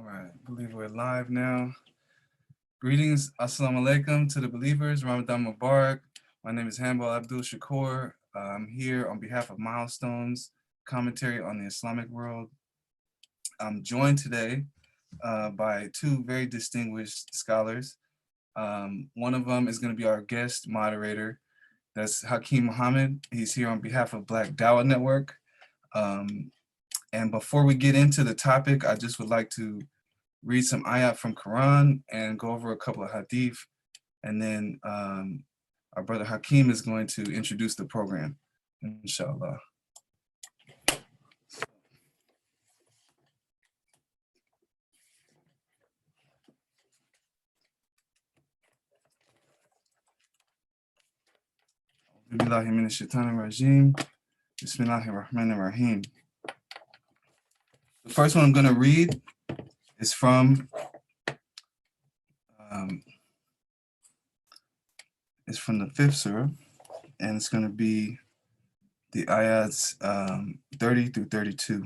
All right, I believe we're live now. Greetings, assalamu alaikum to the believers, Ramadan Mubarak. My name is Hambal Abdul Shakur. I'm here on behalf of Milestones, commentary on the Islamic world. I'm joined today by two very distinguished scholars. One of them is going to be our guest moderator. That's Hakeem Muhammad. He's here on behalf of Black Dawah Network. And before we get into the topic, I just would like to read some ayat from Quran and go over a couple of hadith. And then our brother Hakeem is going to introduce the program, inshallah. Billahi minash shaitanir rajim. Bismillahir Rahmanir Rahim. The first one I'm going to read is from the fifth surah, and it's going to be the ayats 30 through 32.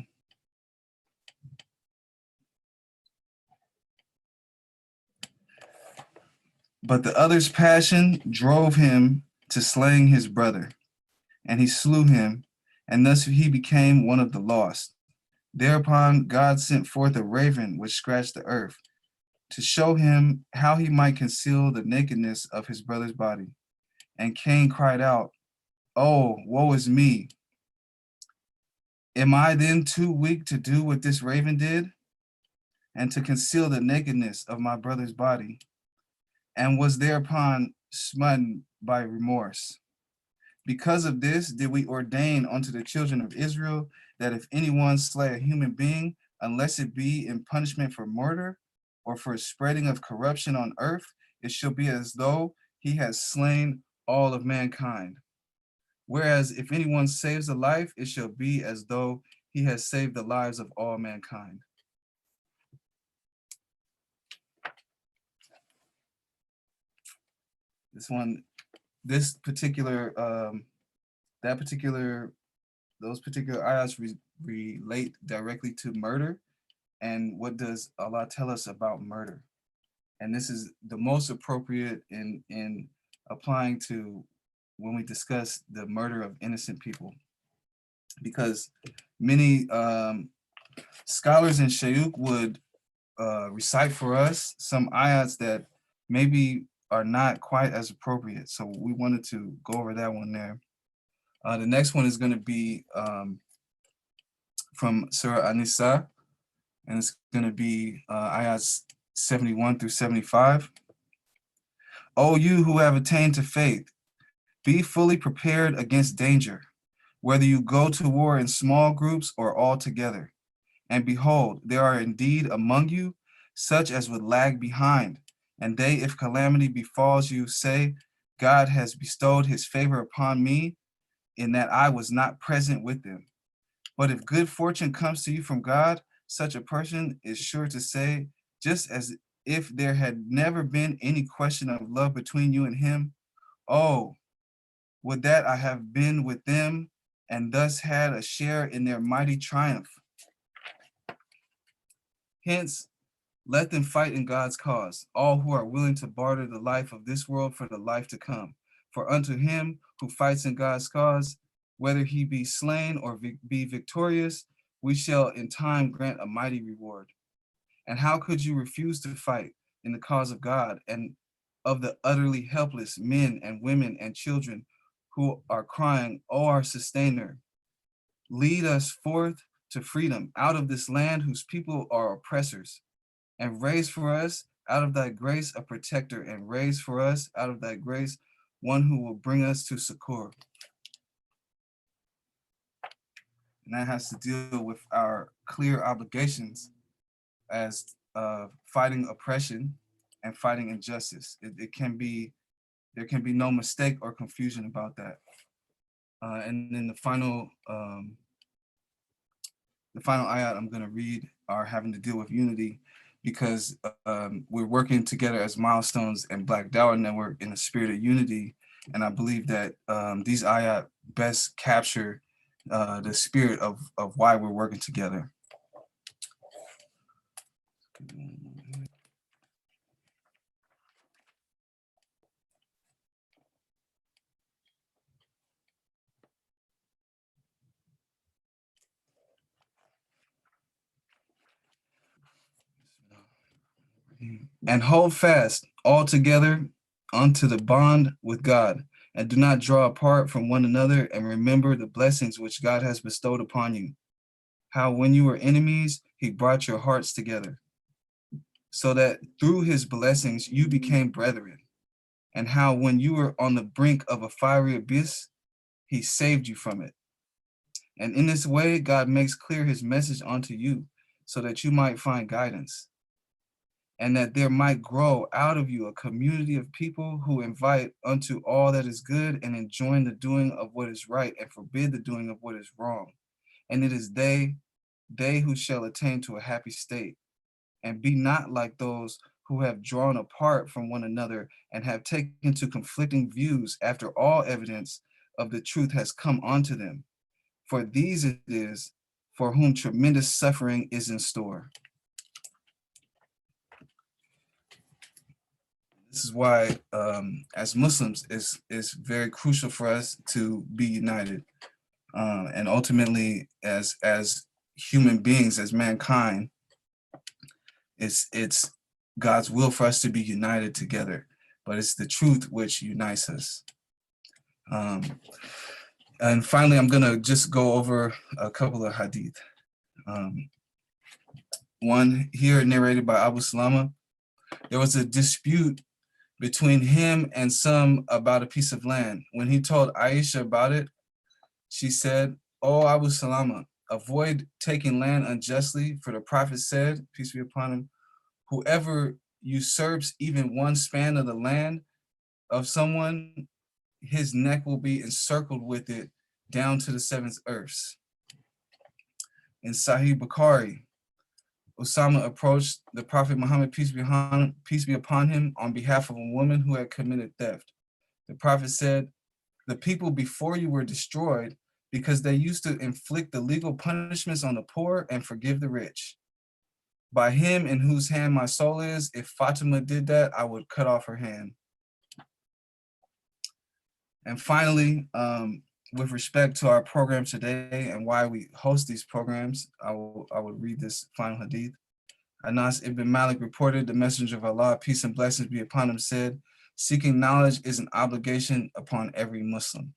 But the other's passion drove him to slaying his brother, and he slew him, and thus he became one of the lost. Thereupon God sent forth a raven which scratched the earth, to show him how he might conceal the nakedness of his brother's body. And Cain cried out, "Oh, woe is me! Am I then too weak to do what this raven did, and to conceal the nakedness of my brother's body?" And was thereupon smitten by remorse. Because of this did we ordain unto the children of Israel that if anyone slay a human being, unless it be in punishment for murder or for spreading of corruption on earth, it shall be as though he has slain all of mankind. Whereas if anyone saves a life, it shall be as though he has saved the lives of all mankind. Those particular ayahs relate directly to murder. And what does Allah tell us about murder? And this is the most appropriate in applying to when we discuss the murder of innocent people. Because many scholars in Shayuk would recite for us some ayats that maybe are not quite as appropriate. So we wanted to go over that one there. The next one is going to be from Surah An-Nisa, and it's going to be ayats 71 through 75. O you who have attained to faith, be fully prepared against danger, whether you go to war in small groups or all together. And behold, there are indeed among you such as would lag behind, and they, if calamity befalls you, say, God has bestowed his favor upon me, in that I was not present with them. But if good fortune comes to you from God, such a person is sure to say, just as if there had never been any question of love between you and him, oh, would that I have been with them and thus had a share in their mighty triumph. Hence, let them fight in God's cause, all who are willing to barter the life of this world for the life to come. For unto him who fights in God's cause, whether he be slain or be victorious, we shall in time grant a mighty reward. And how could you refuse to fight in the cause of God and of the utterly helpless men and women and children who are crying, "O our sustainer, lead us forth to freedom out of this land whose people are oppressors, and raise for us out of thy grace a protector, and raise for us out of thy grace one who will bring us to succor." And that has to deal with our clear obligations as fighting oppression and fighting injustice. There can be no mistake or confusion about that. And then the final ayat I'm going to read are having to deal with unity, because we're working together as Milestones and Black Dawah Network in a spirit of unity. And I believe that these ayat best capture the spirit of why we're working together. And hold fast altogether unto the bond with God, and do not draw apart from one another, and remember the blessings which God has bestowed upon you. How when you were enemies, he brought your hearts together, so that through his blessings you became brethren. And how when you were on the brink of a fiery abyss, he saved you from it. And in this way, God makes clear his message unto you, so that you might find guidance, and that there might grow out of you a community of people who invite unto all that is good and enjoin the doing of what is right and forbid the doing of what is wrong. And it is they who shall attain to a happy state, and be not like those who have drawn apart from one another and have taken to conflicting views after all evidence of the truth has come onto them. For these it is for whom tremendous suffering is in store. This is why, as Muslims, it's very crucial for us to be united, and ultimately, as human beings, as mankind, it's God's will for us to be united together. But it's the truth which unites us. And finally, I'm gonna just go over a couple of hadith. One here narrated by Abu Salama. There was a dispute between him and some about a piece of land. When he told Aisha about it, she said, "Oh, Abu Salama, avoid taking land unjustly, for the Prophet said, peace be upon him, whoever usurps even one span of the land of someone, his neck will be encircled with it down to the seventh earths." In Sahih Bukhari, Osama approached the Prophet Muhammad, peace be upon him, on behalf of a woman who had committed theft. The Prophet said, "The people before you were destroyed because they used to inflict the legal punishments on the poor and forgive the rich. By him in whose hand my soul is, if Fatima did that, I would cut off her hand." And finally, with respect to our program today and why we host these programs, I would read this final hadith. Anas ibn Malik reported, the Messenger of Allah, peace and blessings be upon him, said, "Seeking knowledge is an obligation upon every Muslim."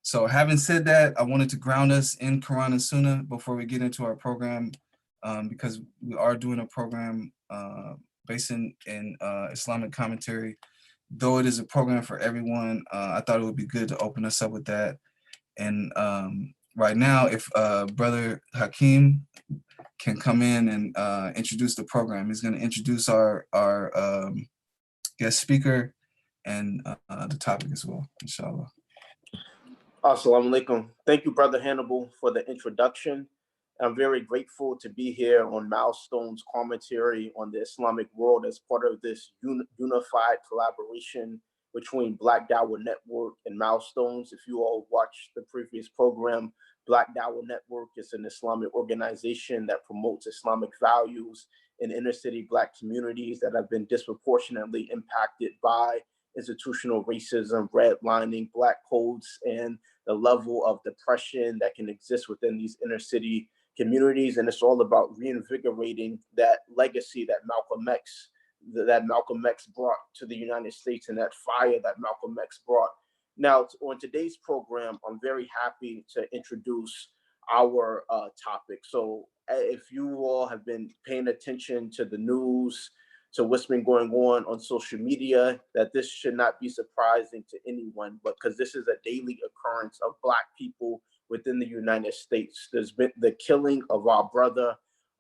So having said that, I wanted to ground us in Quran and Sunnah before we get into our program, because we are doing a program based in Islamic commentary. Though it is a program for everyone, I thought it would be good to open us up with that. And right now, if Brother Hakeem can come in and introduce the program. He's going to introduce our guest speaker and the topic as well, inshallah. Assalamu alaikum. Thank you, Brother Hannibal, for the introduction. I'm very grateful to be here on Milestone's commentary on the Islamic world as part of this unified collaboration between Black Dawah Network and Milestones. If you all watched the previous program, Black Dawah Network is an Islamic organization that promotes Islamic values in inner city Black communities that have been disproportionately impacted by institutional racism, redlining, Black codes, and the level of depression that can exist within these inner city communities. And it's all about reinvigorating that legacy that Malcolm X brought to the United States, and that fire that Malcolm X brought. Now, on today's program, I'm very happy to introduce our topic. So if you all have been paying attention to the news, to what's been going on social media, that this should not be surprising to anyone, but because this is a daily occurrence of Black people within the United States. There's been the killing of our brother,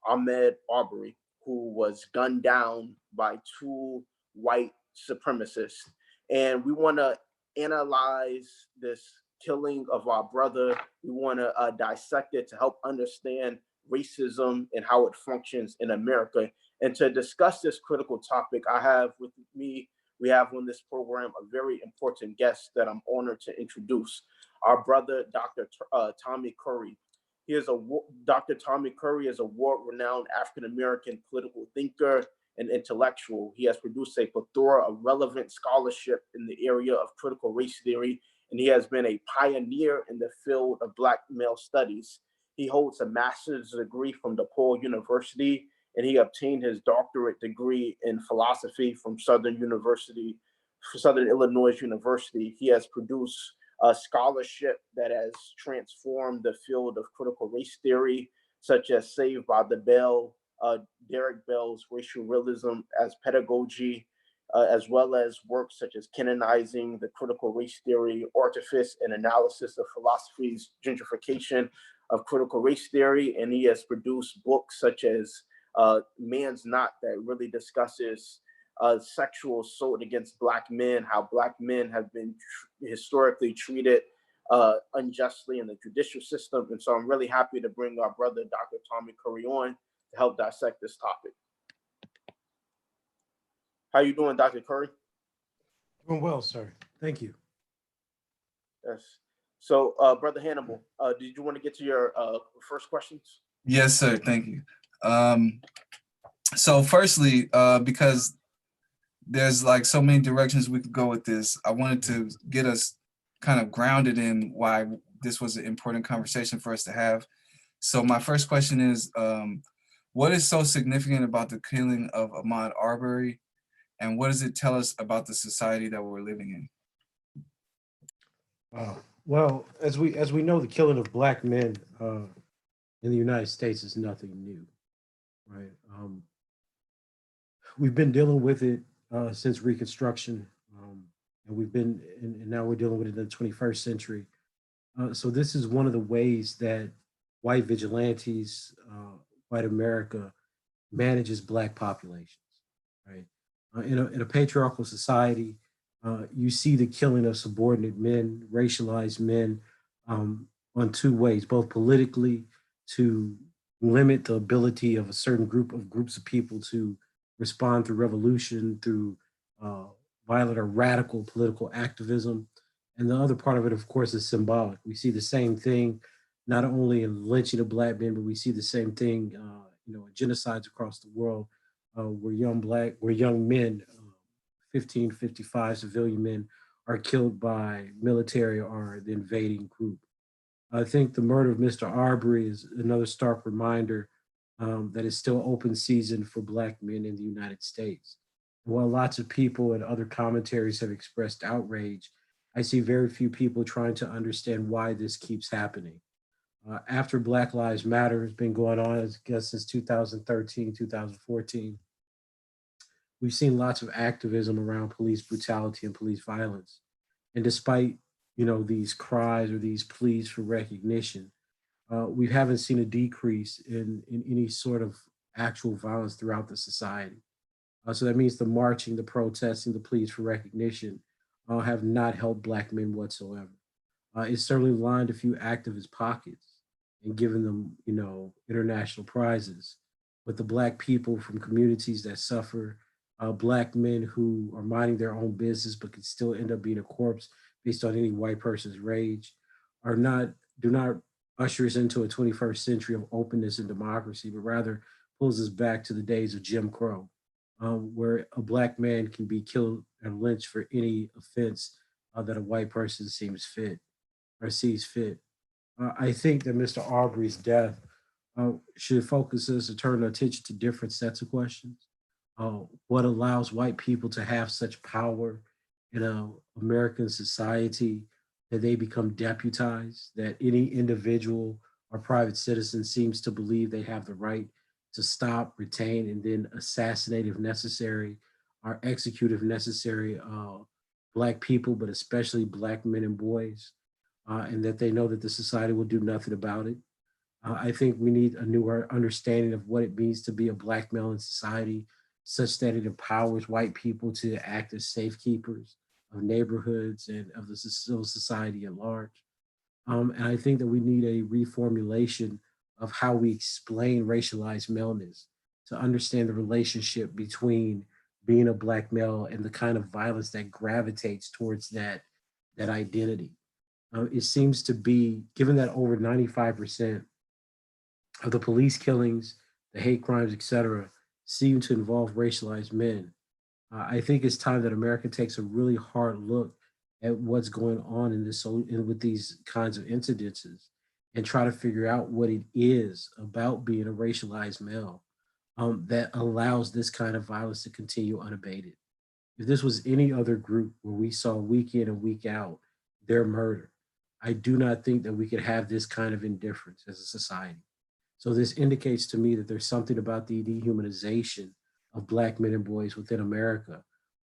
Ahmaud Arbery, who was gunned down by two white supremacists. And we want to analyze this killing of our brother. We want to dissect it to help understand racism and how it functions in America. And to discuss this critical topic, we have on this program a very important guest that I'm honored to introduce, our brother, Dr. Tommy Curry. Dr. Tommy Curry is a world-renowned African-American political thinker and intellectual. He has produced a plethora of relevant scholarship in the area of critical race theory, and he has been a pioneer in the field of Black male studies. He holds a master's degree from DePaul University, and he obtained his doctorate degree in philosophy from Southern Illinois University. He has produced a scholarship that has transformed the field of critical race theory, such as Saved by the Bell, Derek Bell's Racial Realism as Pedagogy, as well as works such as Canonizing the Critical Race Theory, Artifice and Analysis of Philosophy's Gentrification of Critical Race Theory. And he has produced books such as Man's Not, that really discusses sexual assault against Black men, how Black men have been historically treated unjustly in the judicial system. And so I'm really happy to bring our brother, Dr. Tommy Curry, on to help dissect this topic. How you doing, Dr. Curry? Doing well, sir. Thank you. Yes. So, Brother Hannibal, did you want to get to your first questions? Yes, sir. Thank you. So firstly, because there's like so many directions we could go with this, I wanted to get us kind of grounded in why this was an important conversation for us to have. So my first question is, what is so significant about the killing of Ahmaud Arbery, and what does it tell us about the society that we're living in? Well, as we know, the killing of Black men in the United States is nothing new, right? We've been dealing with it since Reconstruction, and now we're dealing with it in the 21st century. So this is one of the ways that white vigilantes, white America, manages Black populations, right? In a patriarchal society, you see the killing of subordinate men, racialized men, on two ways, both politically to limit the ability of a certain groups of people to respond through revolution, through violent or radical political activism. And the other part of it, of course, is symbolic. We see the same thing, not only in lynching of Black men, but we see the same thing, in genocides across the world, where young men, 15, 55 civilian men, are killed by military or the invading group. I think the murder of Mr. Arbery is another stark reminder that it's still open season for Black men in the United States. While lots of people and other commentaries have expressed outrage, I see very few people trying to understand why this keeps happening. After Black Lives Matter has been going on, I guess, since 2013, 2014, we've seen lots of activism around police brutality and police violence. And despite, these cries or these pleas for recognition, we haven't seen a decrease in any sort of actual violence throughout the society. So that means the marching, the protesting, the pleas for recognition have not helped Black men whatsoever. It certainly lined a few activist pockets and given them, international prizes. But the Black people from communities that suffer, Black men who are minding their own business but could still end up being a corpse based on any white person's rage, do not usher us into a 21st century of openness and democracy, but rather pulls us back to the days of Jim Crow, where a Black man can be killed and lynched for any offense that a white person sees fit. I think that Mr. Arbery's death should focus us to turn our attention to different sets of questions. What allows white people to have such power in an American society that they become deputized, that any individual or private citizen seems to believe they have the right to stop, retain, and then assassinate if necessary, or execute if necessary, Black people, but especially Black men and boys, and that they know that the society will do nothing about it. I think we need a newer understanding of what it means to be a Black male in society, such that it empowers white people to act as safekeepers of neighborhoods and of the civil society at large. And I think that we need a reformulation of how we explain racialized maleness to understand the relationship between being a Black male and the kind of violence that gravitates towards that identity. It seems to be, given that over 95% of the police killings, the hate crimes, etc., seem to involve racialized men. I think it's time that America takes a really hard look at what's going on in this with these kinds of incidences and try to figure out what it is about being a racialized male that allows this kind of violence to continue unabated. If this was any other group where we saw week in and week out their murder, I do not think that we could have this kind of indifference as a society. So this indicates to me that there's something about the dehumanization of Black men and boys within America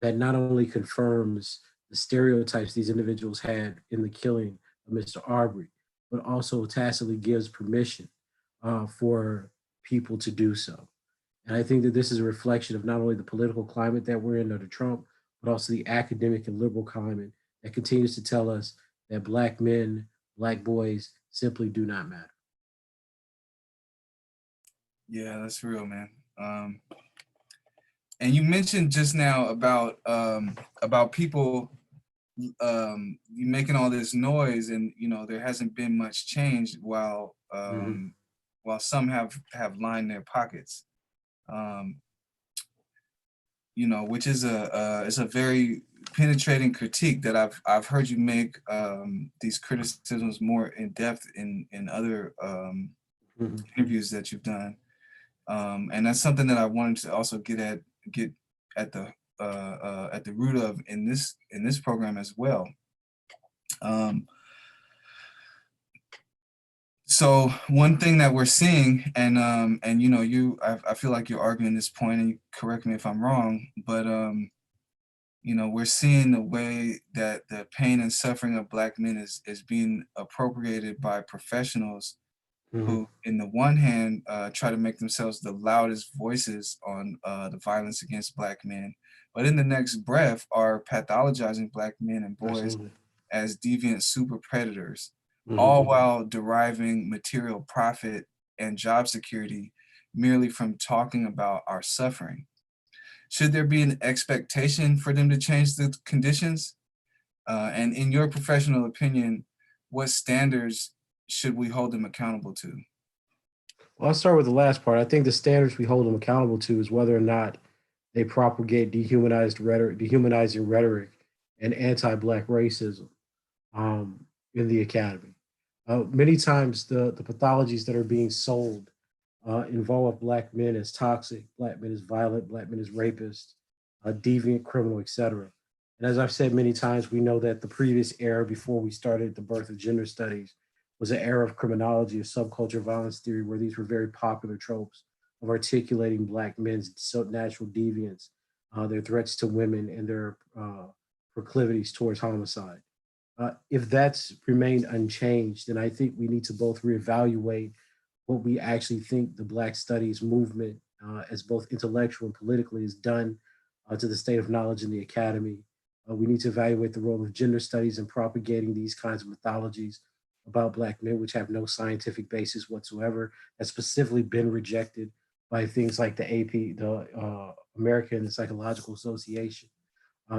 that not only confirms the stereotypes these individuals had in the killing of Mr. Arbery, but also tacitly gives permission for people to do so. And I think that this is a reflection of not only the political climate that we're in under Trump, but also the academic and liberal climate that continues to tell us that Black men, Black boys simply do not matter. Yeah, that's real, man. And you mentioned just now about people you making all this noise, and there hasn't been much change Mhm. while some have lined their pockets. Um, which is a very penetrating critique that I've heard you make these criticisms more in depth in other Mhm. interviews that you've done. And that's something that I wanted to also get at the root of in this program as well. Um, so one thing that we're seeing, and I feel like you're arguing this point, and you correct me if I'm wrong, but we're seeing the way that the pain and suffering of Black men is being appropriated by professionals Mhm. who, in the one hand, try to make themselves the loudest voices on the violence against Black men, but in the next breath are pathologizing Black men and boys Absolutely. as deviant super predators, all Mhm. while deriving material profit and job security merely from talking about our suffering. Should there be an expectation for them to change the conditions? And in your professional opinion, what standards should we hold them accountable to? Well, I'll start with the last part. I think the standards we hold them accountable to is whether or not they propagate dehumanizing rhetoric, and anti-black racism in the academy. Many times, the pathologies that are being sold involve Black men as toxic, Black men as violent, Black men as rapists, deviant, criminal, etc. And as I've said many times, we know that the previous era, before we started the birth of gender studies, was an era of criminology, of subculture violence theory, where these were very popular tropes of articulating Black men's natural deviance, their threats to women, and their proclivities towards homicide. If that's remained unchanged, then I think we need to both reevaluate what we actually think the Black Studies movement, as both intellectual and politically, has done to the state of knowledge in the academy. We need to evaluate the role of gender studies in propagating these kinds of mythologies about Black men, which have no scientific basis whatsoever, that's specifically been rejected by things like the AP, the American Psychological Association,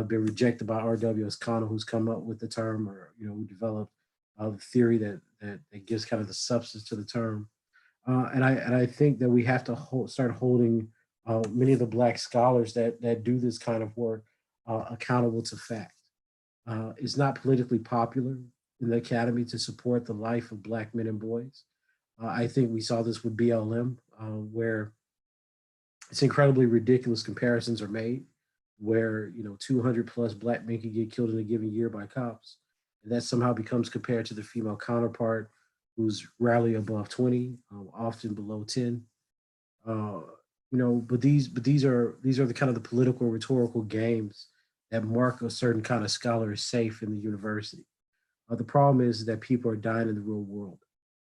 been rejected by R.W. O'Connell, who's come up with the term, or who developed the theory that gives kind of the substance to the term. And I think that we have to start holding many of the Black scholars that do this kind of work accountable to fact. It's not politically popular in the academy to support the life of Black men and boys. I think we saw this with BLM, where it's incredibly ridiculous comparisons are made, where 200 plus Black men can get killed in a given year by cops, and that somehow becomes compared to the female counterpart, who's rarely above 20, often below 10. uh, but these are the kind of the political rhetorical games that mark a certain kind of scholar as safe in the university. The problem is that people are dying in the real world.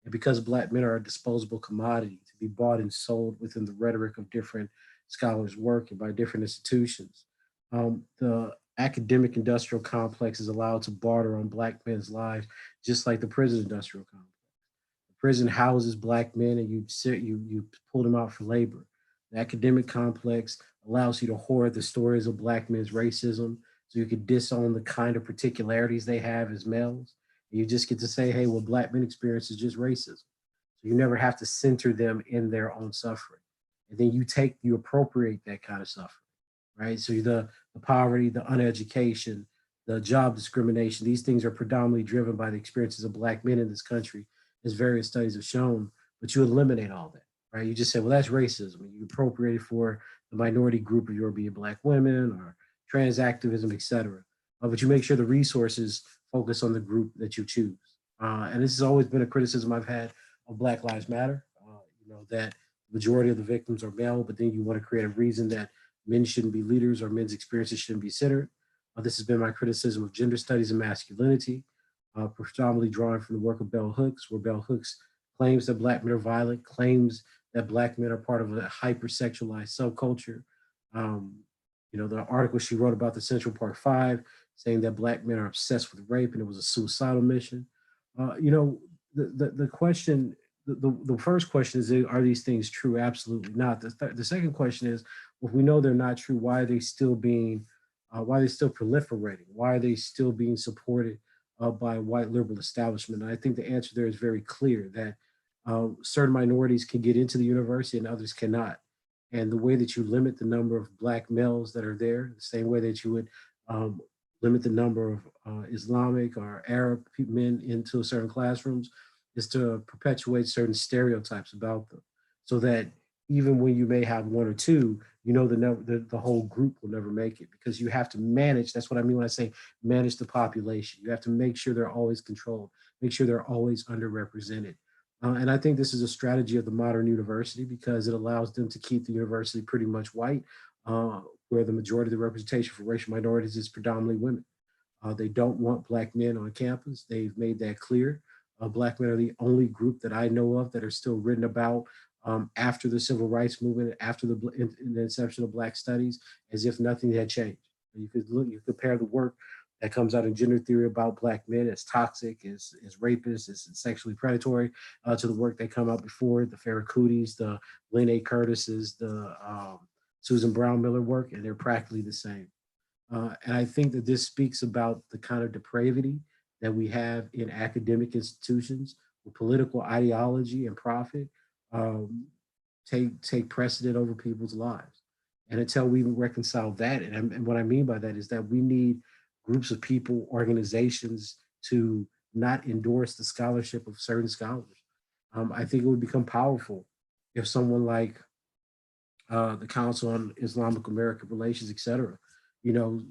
And because Black men are a disposable commodity to be bought and sold within the rhetoric of different scholars' work and by different institutions, the academic industrial complex is allowed to barter on Black men's lives, just like the prison industrial complex. The prison houses Black men, and you pull them out for labor. The academic complex allows you to hoard the stories of Black men's racism, so you can disown the kind of particularities they have as males. And you just get to say, hey, what Black men experience is just racism. So You never have to center them in their own suffering. And then you appropriate that kind of suffering, right? So the poverty, the uneducation, the job discrimination, these things are predominantly driven by the experiences of Black men in this country, as various studies have shown, but you eliminate all that, right? You just say, well, that's racism. You appropriate it for the minority group of European Black women or trans activism, et cetera. But you make sure the resources focus on the group that you choose. And this has always been a criticism I've had of Black Lives Matter, that the majority of the victims are male, but then you want to create a reason that men shouldn't be leaders or men's experiences shouldn't be centered. This has been my criticism of gender studies and masculinity, predominantly drawing from the work of Bell Hooks, where Bell Hooks claims that Black men are violent, claims that Black men are part of a hypersexualized subculture. The article she wrote about the Central Park Five, saying that Black men are obsessed with rape and it was a suicidal mission. The question, the first question is, are these things true? Absolutely not. The second question is, well, if we know they're not true, why are they still proliferating? Why are they still being supported by white liberal establishment? And I think the answer there is very clear, that certain minorities can get into the university and others cannot. And the way that you limit the number of Black males that are there, the same way that you would limit the number of Islamic or Arab men into certain classrooms, is to perpetuate certain stereotypes about them, so that even when you may have one or two, the whole group will never make it, because you have to manage. That's what I mean when I say manage the population. You have to make sure they're always controlled, make sure they're always underrepresented. And I think this is a strategy of the modern university, because it allows them to keep the university pretty much white, where the majority of the representation for racial minorities is predominantly women. They don't want Black men on campus. They've made that clear. Black men are the only group that I know of that are still written about after the civil rights movement, after the inception of Black studies, as if nothing had changed. You compare the work that comes out in gender theory about Black men as toxic, as rapists, as sexually predatory, to the work that come out before, the Farrakoutis, the Lynn A. Curtises, the Susan Brown Miller work, and they're practically the same. And I think that this speaks about the kind of depravity that we have in academic institutions, where political ideology and profit take precedent over people's lives. And until we reconcile that, and what I mean by that is that we need groups of people, organizations, to not endorse the scholarship of certain scholars. I think it would become powerful if someone like the Council on Islamic American Relations, et cetera,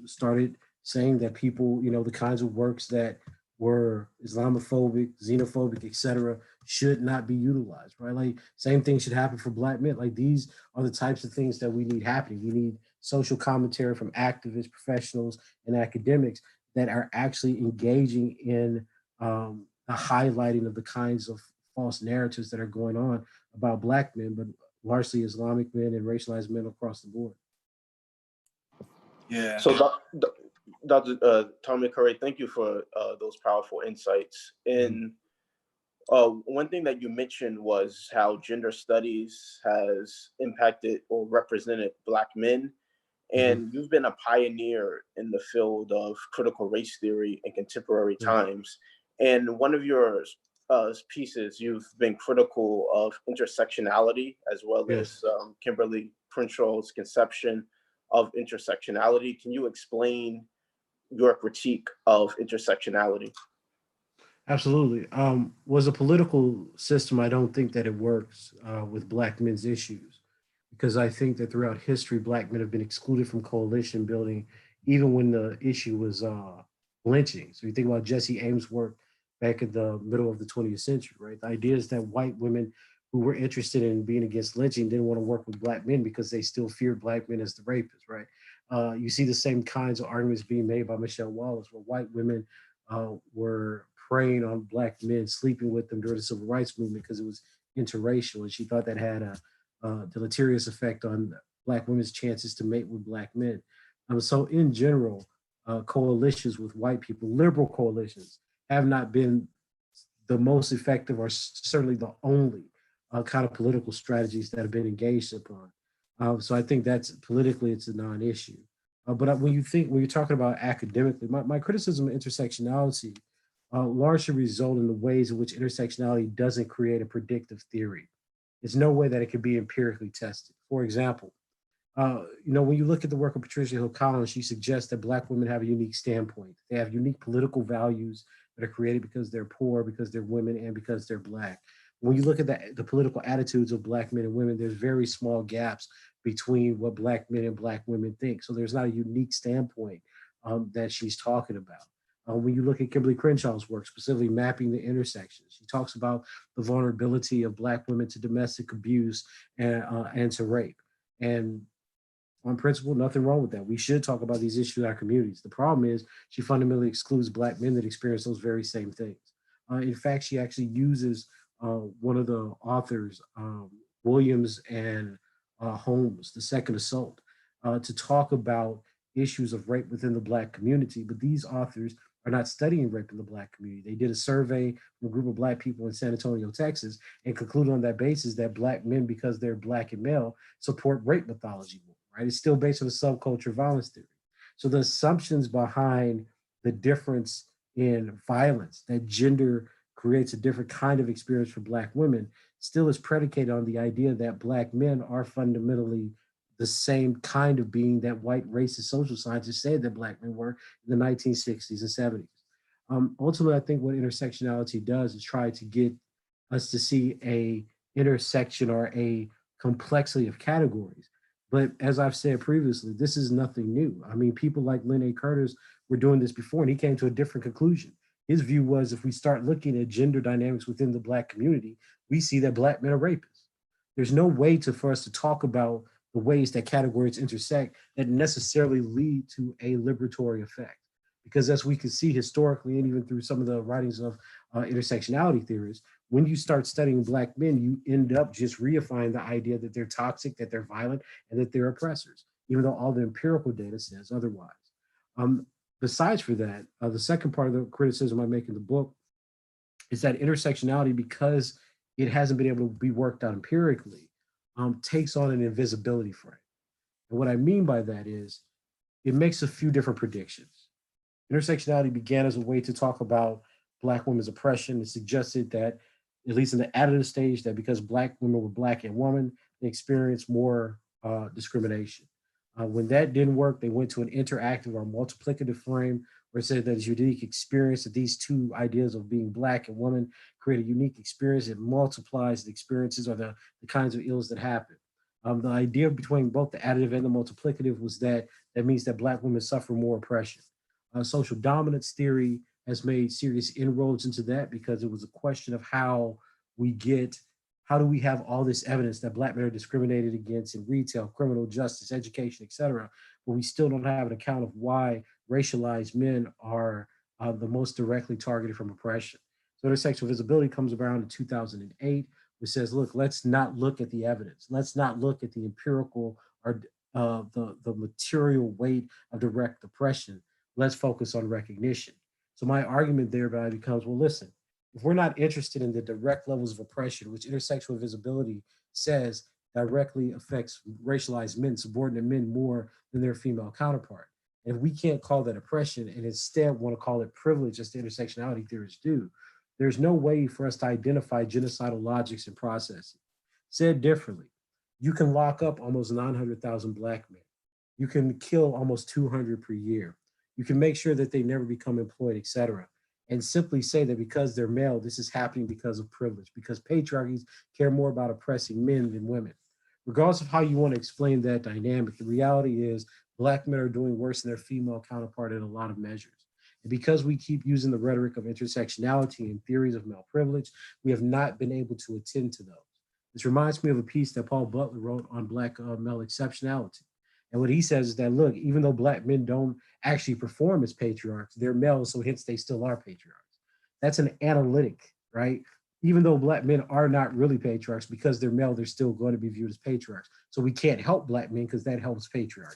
started saying that people, the kinds of works that were Islamophobic, xenophobic, et cetera, should not be utilized, right? Like, same thing should happen for Black men. Like, these are the types of things that we need happening. We need social commentary from activists, professionals, and academics that are actually engaging in the highlighting of the kinds of false narratives that are going on about Black men, but largely Islamic men and racialized men across the board. Yeah. So, Dr. Tommy Curry, thank you for those powerful insights. And one thing that you mentioned was how gender studies has impacted or represented Black men. And you've been a pioneer in the field of critical race theory in contemporary times. And one of your pieces, you've been critical of intersectionality, as well as Kimberly Crenshaw's conception of intersectionality. Can you explain your critique of intersectionality? Absolutely. Was a political system, I don't think that it works with Black men's issues, because I think that throughout history, Black men have been excluded from coalition building, even when the issue was lynching. So you think about Jesse Ames' work back in the middle of the 20th century, right? The idea is that white women who were interested in being against lynching didn't want to work with Black men because they still feared Black men as the rapists, right? You see the same kinds of arguments being made by Michelle Wallace, where white women were preying on Black men, sleeping with them during the civil rights movement because it was interracial, and she thought that had a deleterious effect on Black women's chances to mate with Black men. So in general, coalitions with white people, liberal coalitions, have not been the most effective, or certainly the only kind of political strategies that have been engaged upon. So I think that's politically, it's a non-issue. But when you're talking about academically, my criticism of intersectionality largely result in the ways in which intersectionality doesn't create a predictive theory. There's no way that it can be empirically tested. For example, when you look at the work of Patricia Hill Collins, she suggests that Black women have a unique standpoint. They have unique political values that are created because they're poor, because they're women, and because they're Black. When you look at the political attitudes of Black men and women, there's very small gaps between what Black men and Black women think. So there's not a unique standpoint that she's talking about. When you look at Kimberly Crenshaw's work, specifically mapping the intersections, she talks about the vulnerability of Black women to domestic abuse and to rape. And on principle, nothing wrong with that. We should talk about these issues in our communities. The problem is she fundamentally excludes Black men that experience those very same things. In fact, she actually uses one of the authors, Williams and Holmes, The Second Assault, to talk about issues of rape within the Black community. But these authors are not studying rape in the Black community. They did a survey from a group of Black people in San Antonio, Texas, and concluded on that basis that Black men, because they're Black and male, support rape mythology more, right? It's still based on the subculture violence theory. So the assumptions behind the difference in violence, that gender creates a different kind of experience for Black women, still is predicated on the idea that Black men are fundamentally the same kind of being that white racist social scientists said that Black men were in the 1960s and 70s. Ultimately, I think what intersectionality does is try to get us to see a intersection or a complexity of categories. But as I've said previously, this is nothing new. I mean, people like Lynn A. Curtis were doing this before, and he came to a different conclusion. His view was if we start looking at gender dynamics within the Black community, we see that Black men are rapists. There's no way for us to talk about the ways that categories intersect that necessarily lead to a liberatory effect. Because as we can see historically, and even through some of the writings of intersectionality theorists, when you start studying Black men, you end up just reifying the idea that they're toxic, that they're violent, and that they're oppressors, even though all the empirical data says otherwise. Besides for that, the second part of the criticism I make in the book is that intersectionality, because it hasn't been able to be worked out empirically, takes on an invisibility frame. And what I mean by that is it makes a few different predictions. Intersectionality began as a way to talk about Black women's oppression. It suggested that, at least in the additive stage, that because Black women were Black and women, they experienced more discrimination. When that didn't work, they went to an interactive or multiplicative frame where it said that it's unique experience, that these two ideas of being Black and woman create a unique experience. It multiplies the experiences or the kinds of ills that happen. The idea between both the additive and the multiplicative was that means that Black women suffer more oppression. Social dominance theory has made serious inroads into that because it was a question of how do we have all this evidence that Black men are discriminated against in retail, criminal justice, education, et cetera, but we still don't have an account of why racialized men are the most directly targeted from oppression. So intersectional visibility comes around in 2008, which says, look, let's not look at the evidence. Let's not look at the empirical or the material weight of direct oppression. Let's focus on recognition. So my argument thereby becomes, well, listen, if we're not interested in the direct levels of oppression, which intersectional visibility says directly affects racialized men, subordinate men more than their female counterpart, and if we can't call that oppression and instead want to call it privilege, as the intersectionality theorists do, there's no way for us to identify genocidal logics and processes. Said differently, you can lock up almost 900,000 Black men. You can kill almost 200 per year. You can make sure that they never become employed, et cetera, and simply say that because they're male, this is happening because of privilege, because patriarchies care more about oppressing men than women. Regardless of how you want to explain that dynamic, the reality is Black men are doing worse than their female counterpart in a lot of measures. And because we keep using the rhetoric of intersectionality and theories of male privilege, we have not been able to attend to those. This reminds me of a piece that Paul Butler wrote on Black male exceptionality. And what he says is that, look, even though Black men don't actually perform as patriarchs, they're males, so hence they still are patriarchs. That's an analytic, right? Even though Black men are not really patriarchs, because they're male, they're still going to be viewed as patriarchs. So we can't help Black men because that helps patriarchy.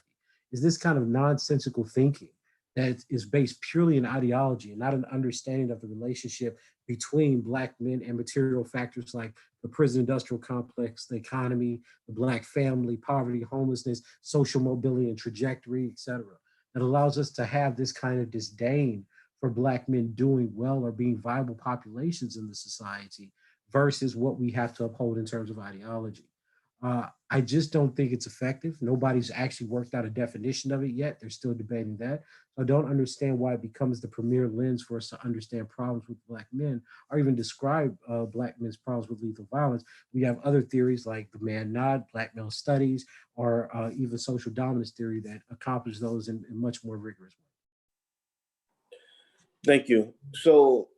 Is this kind of nonsensical thinking that is based purely in ideology and not an understanding of the relationship between Black men and material factors like the prison industrial complex, the economy, the Black family, poverty, homelessness, social mobility and trajectory, et cetera, that allows us to have this kind of disdain for Black men doing well or being viable populations in the society versus what we have to uphold in terms of ideology. I just don't think it's effective. Nobody's actually worked out a definition of it yet. They're still debating that. So I don't understand why it becomes the premier lens for us to understand problems with Black men or even describe Black men's problems with lethal violence. We have other theories like the man nod, Black male studies, or even social dominance theory that accomplish those in much more rigorous ways. Thank you. So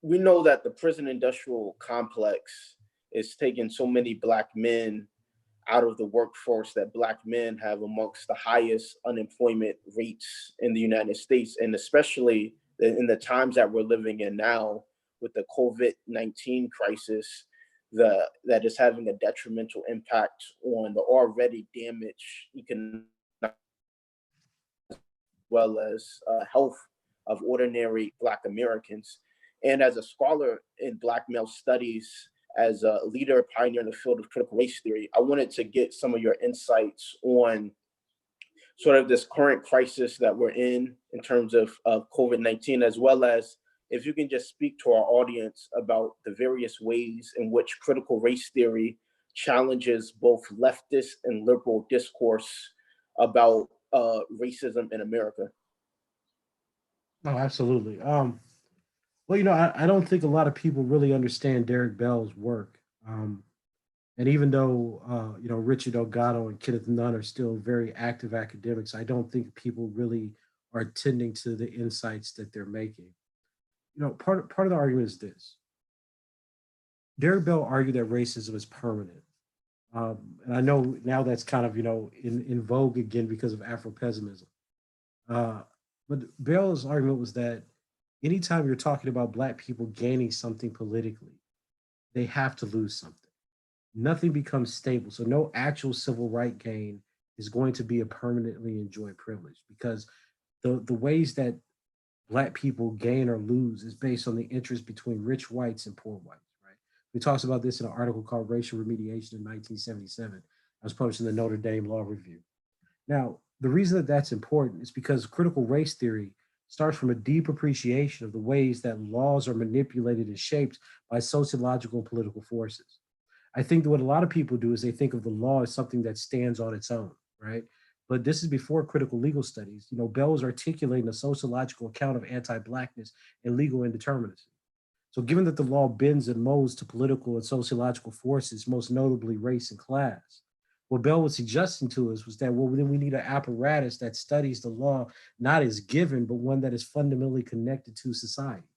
we know that the prison industrial complex is taking so many Black men out of the workforce, that Black men have amongst the highest unemployment rates in the United States, and especially in the times that we're living in now with the COVID-19 crisis, that is having a detrimental impact on the already damaged economic well as health of ordinary Black Americans. And as a scholar in Black male studies, as a leader, pioneer in the field of critical race theory, I wanted to get some of your insights on sort of this current crisis that we're in terms of COVID-19, as well as if you can just speak to our audience about the various ways in which critical race theory challenges both leftist and liberal discourse about racism in America. No, absolutely. Well, I don't think a lot of people really understand Derek Bell's work. And even though, Richard Delgado and Kenneth Nunn are still very active academics, I don't think people really are attending to the insights that they're making. Part of the argument is this. Derek Bell argued that racism is permanent. And I know now that's kind of, in vogue again because of Afro-pessimism. But Bell's argument was that anytime you're talking about Black people gaining something politically, they have to lose something. Nothing becomes stable. So no actual civil right gain is going to be a permanently enjoyed privilege, because the ways that Black people gain or lose is based on the interest between rich whites and poor whites, right? We talked about this in an article called Racial Remediation in 1977. I was published in the Notre Dame Law Review. Now, the reason that that's important is because critical race theory starts from a deep appreciation of the ways that laws are manipulated and shaped by sociological and political forces. I think that what a lot of people do is they think of the law as something that stands on its own, right? But this is before critical legal studies. Bell was articulating a sociological account of anti-Blackness and legal indeterminacy. So given that the law bends and molds to political and sociological forces, most notably race and class, what Bell was suggesting to us was that, well, then we need an apparatus that studies the law not as given, but one that is fundamentally connected to society.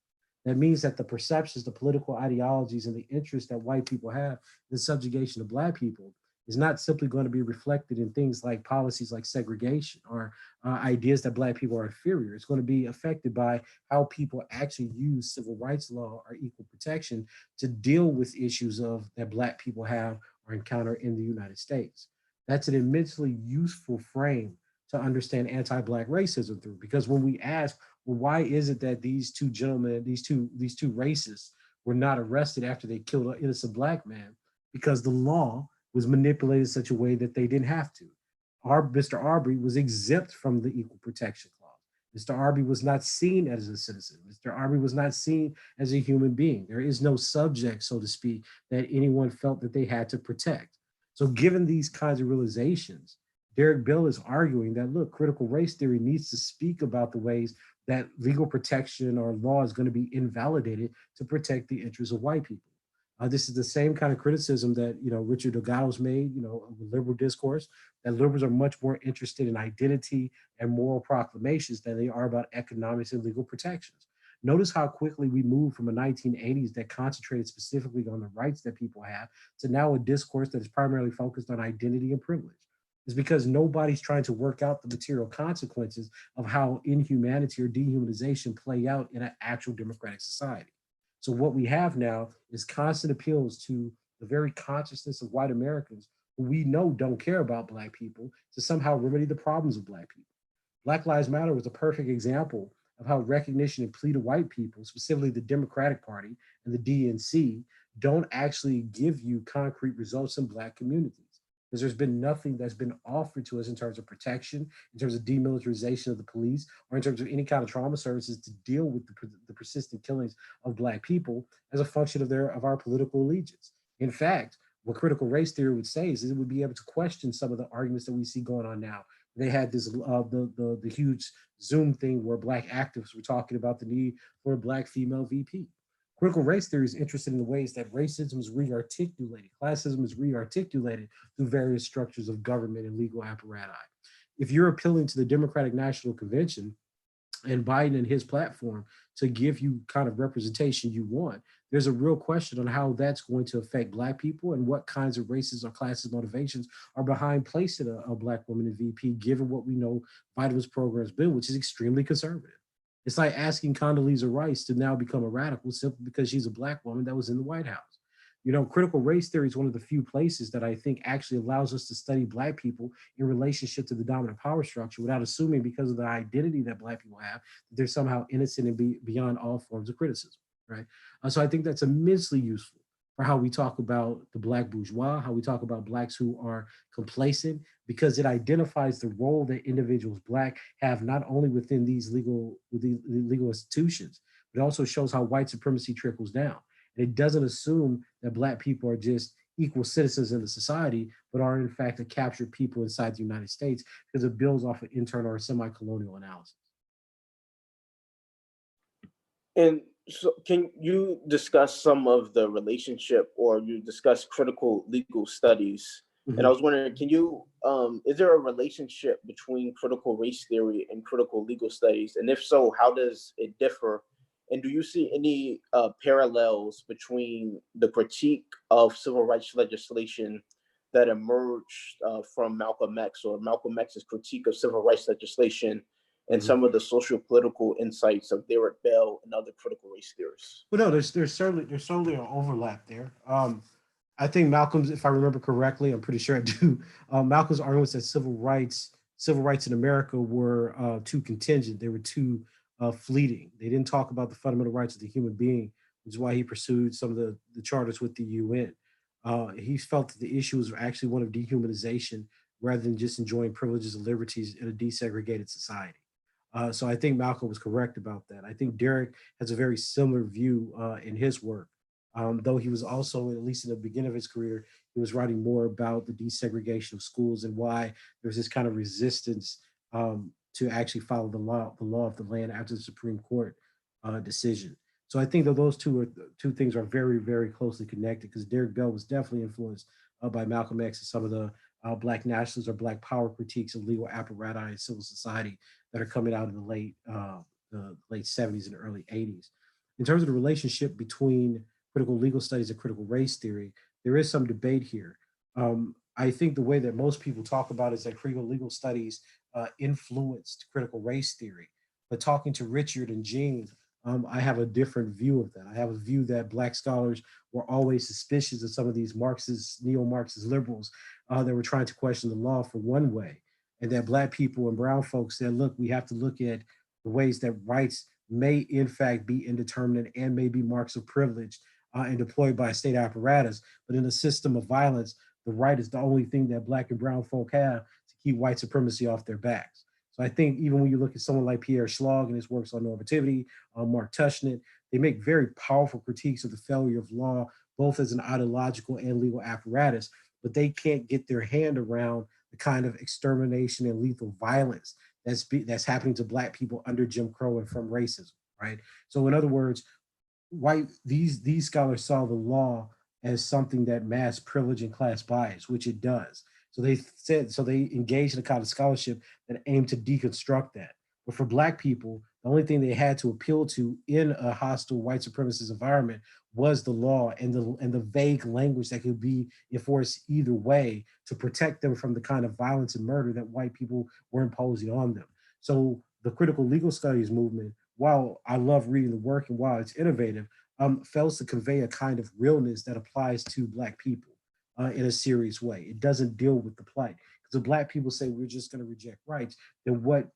That means that the perceptions, the political ideologies, and the interests that white people have in the subjugation of Black people is not simply going to be reflected in things like policies like segregation or ideas that Black people are inferior. It's going to be affected by how people actually use civil rights law or equal protection to deal with issues that Black people have or encounter in the United States. That's an immensely useful frame to understand anti-Black racism through, because when we ask, well, why is it that these two gentlemen, these two racists were not arrested after they killed an innocent Black man? Because the law was manipulated in such a way that they didn't have to. Mr. Arbery was exempt from the Equal Protection Clause. Mr. Arbery was not seen as a citizen. Mr. Arbery was not seen as a human being. There is no subject, so to speak, that anyone felt that they had to protect. So given these kinds of realizations, Derek Bell is arguing that, look, critical race theory needs to speak about the ways that legal protection or law is going to be invalidated to protect the interests of white people. This is the same kind of criticism that Richard Delgado's made, with liberal discourse, that liberals are much more interested in identity and moral proclamations than they are about economics and legal protections. Notice how quickly we moved from a 1980s that concentrated specifically on the rights that people have to now a discourse that is primarily focused on identity and privilege. It's because nobody's trying to work out the material consequences of how inhumanity or dehumanization play out in an actual democratic society. So what we have now is constant appeals to the very consciousness of white Americans who we know don't care about Black people to somehow remedy the problems of Black people. Black Lives Matter was a perfect example of how recognition and plea to white people, specifically the Democratic Party and the DNC, don't actually give you concrete results in Black communities. because there's been nothing that's been offered to us in terms of protection, in terms of demilitarization of the police, or in terms of any kind of trauma services to deal with the persistent killings of Black people as a function of our political allegiance. In fact, what critical race theory would say is it would be able to question some of the arguments that we see going on now. They had this the huge Zoom thing where Black activists were talking about the need for a Black female VP. Critical race theory is interested in the ways that racism is rearticulated, classism is rearticulated through various structures of government and legal apparatus. If you're appealing to the Democratic National Convention and Biden and his platform to give you kind of representation you want, there's a real question on how that's going to affect Black people and what kinds of racist or classist motivations are behind placing a Black woman in VP, given what we know Biden's program has been, which is extremely conservative. It's like asking Condoleezza Rice to now become a radical simply because she's a Black woman that was in the White House. You know, critical race theory is one of the few places that I think actually allows us to study Black people in relationship to the dominant power structure without assuming, because of the identity that Black people have, that they're somehow innocent and beyond all forms of criticism, right? So I think that's immensely useful for how we talk about the Black bourgeois, how we talk about Blacks who are complacent, because it identifies the role that individuals Black have not only within these legal institutions, but also shows how white supremacy trickles down. And it doesn't assume that Black people are just equal citizens in the society, but are in fact a captured people inside the United States, because it builds off of internal or semi-colonial analysis. And so can you discuss some of the relationship, or you discuss critical legal studies? And I was wondering, is there a relationship between critical race theory and critical legal studies? And if so, how does it differ? And do you see any parallels between the critique of civil rights legislation that emerged from Malcolm X, or Malcolm X's critique of civil rights legislation, and some of the social political insights of Derek Bell and other critical race theorists? Well, no, there's certainly an overlap there. I think Malcolm's, if I remember correctly, I'm pretty sure I do. Malcolm's arguments that civil rights in America were too contingent. They were too fleeting. They didn't talk about the fundamental rights of the human being, which is why he pursued some of the charters with the UN. He felt that the issue was actually one of dehumanization rather than just enjoying privileges and liberties in a desegregated society. So I think Malcolm was correct about that. I think Derek has a very similar view in his work, though he was also, at least in the beginning of his career, he was writing more about the desegregation of schools and why there's this kind of resistance to actually follow the law of the land after the Supreme Court decision. So I think that those two things are very, very closely connected, because Derek Bell was definitely influenced by Malcolm X and some of the Black nationalists or Black power critiques of legal apparatus and civil society that are coming out in the late 70s and early 80s. In terms of the relationship between critical legal studies and critical race theory, there is some debate here. I think the way that most people talk about is that critical legal studies influenced critical race theory. But talking to Richard and Jean, I have a different view of that. I have a view that Black scholars were always suspicious of some of these Marxist, neo-Marxist liberals that were trying to question the law for one way, and that Black people and brown folks said, look, we have to look at the ways that rights may in fact be indeterminate and may be marks of privilege and deployed by a state apparatus. But in a system of violence, the right is the only thing that Black and brown folk have to keep white supremacy off their backs. So I think even when you look at someone like Pierre Schlag and his works on normativity, Mark Tushnet, they make very powerful critiques of the failure of law, both as an ideological and legal apparatus, but they can't get their hand around the kind of extermination and lethal violence that's happening to Black people under Jim Crow and from racism, right? So in other words, these scholars saw the law as something that masked privilege and class bias, which it does. So they engaged in a kind of scholarship that aimed to deconstruct that. But for Black people, the only thing they had to appeal to in a hostile white supremacist environment was the law and the vague language that could be enforced either way to protect them from the kind of violence and murder that white people were imposing on them. So the critical legal studies movement, while I love reading the work and while it's innovative, fails to convey a kind of realness that applies to Black people in a serious way. It doesn't deal with the plight. Because if Black people say we're just going to reject rights, then what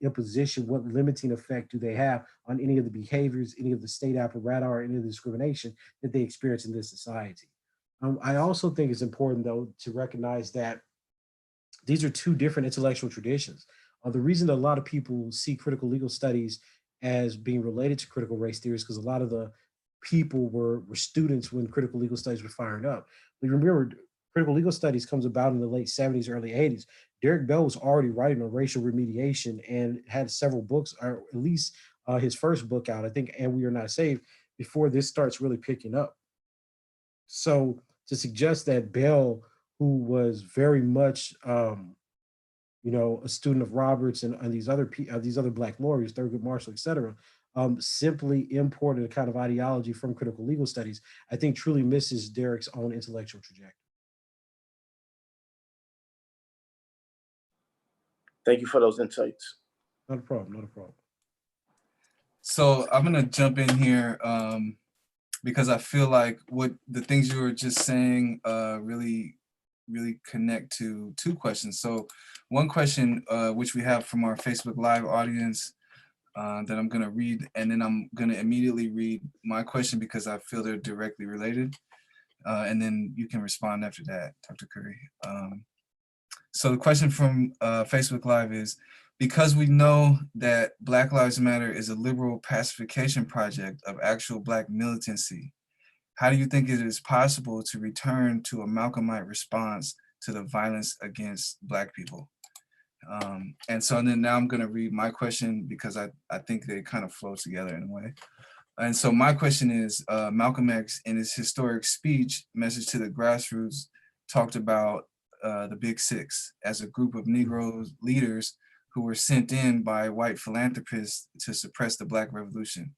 imposition, what limiting effect do they have on any of the behaviors, any of the state apparatus, or any of the discrimination that they experience in this society? I also think it's important, though, to recognize that these are two different intellectual traditions. The reason that a lot of people see critical legal studies as being related to critical race theory is because a lot of the people were students when critical legal studies were firing up. But remember, critical legal studies comes about in the late 70s, early 80s. Derek Bell was already writing on racial remediation and had several books, or at least his first book out, I think, And We Are Not Saved, before this starts really picking up. So to suggest that Bell, who was very much a student of Roberts and these other black lawyers, Thurgood Marshall, et cetera, simply imported a kind of ideology from critical legal studies, I think truly misses Derek's own intellectual trajectory. Thank you for those insights. Not a problem, not a problem. So I'm gonna jump in here because I feel like what the things you were just saying really connect to two questions. So one question which we have from our Facebook Live audience that I'm gonna read, and then I'm gonna immediately read my question because I feel they're directly related, and then you can respond after that, Dr. Curry. So the question from Facebook Live is, because we know that Black Lives Matter is a liberal pacification project of actual Black militancy, how do you think it is possible to return to a Malcolmite response to the violence against Black people? And so then now I'm going to read my question because I think they kind of flow together in a way. And so my question is, Malcolm X in his historic speech, Message to the Grassroots, talked about the Big Six as a group of Negro leaders who were sent in by white philanthropists to suppress the Black Revolution.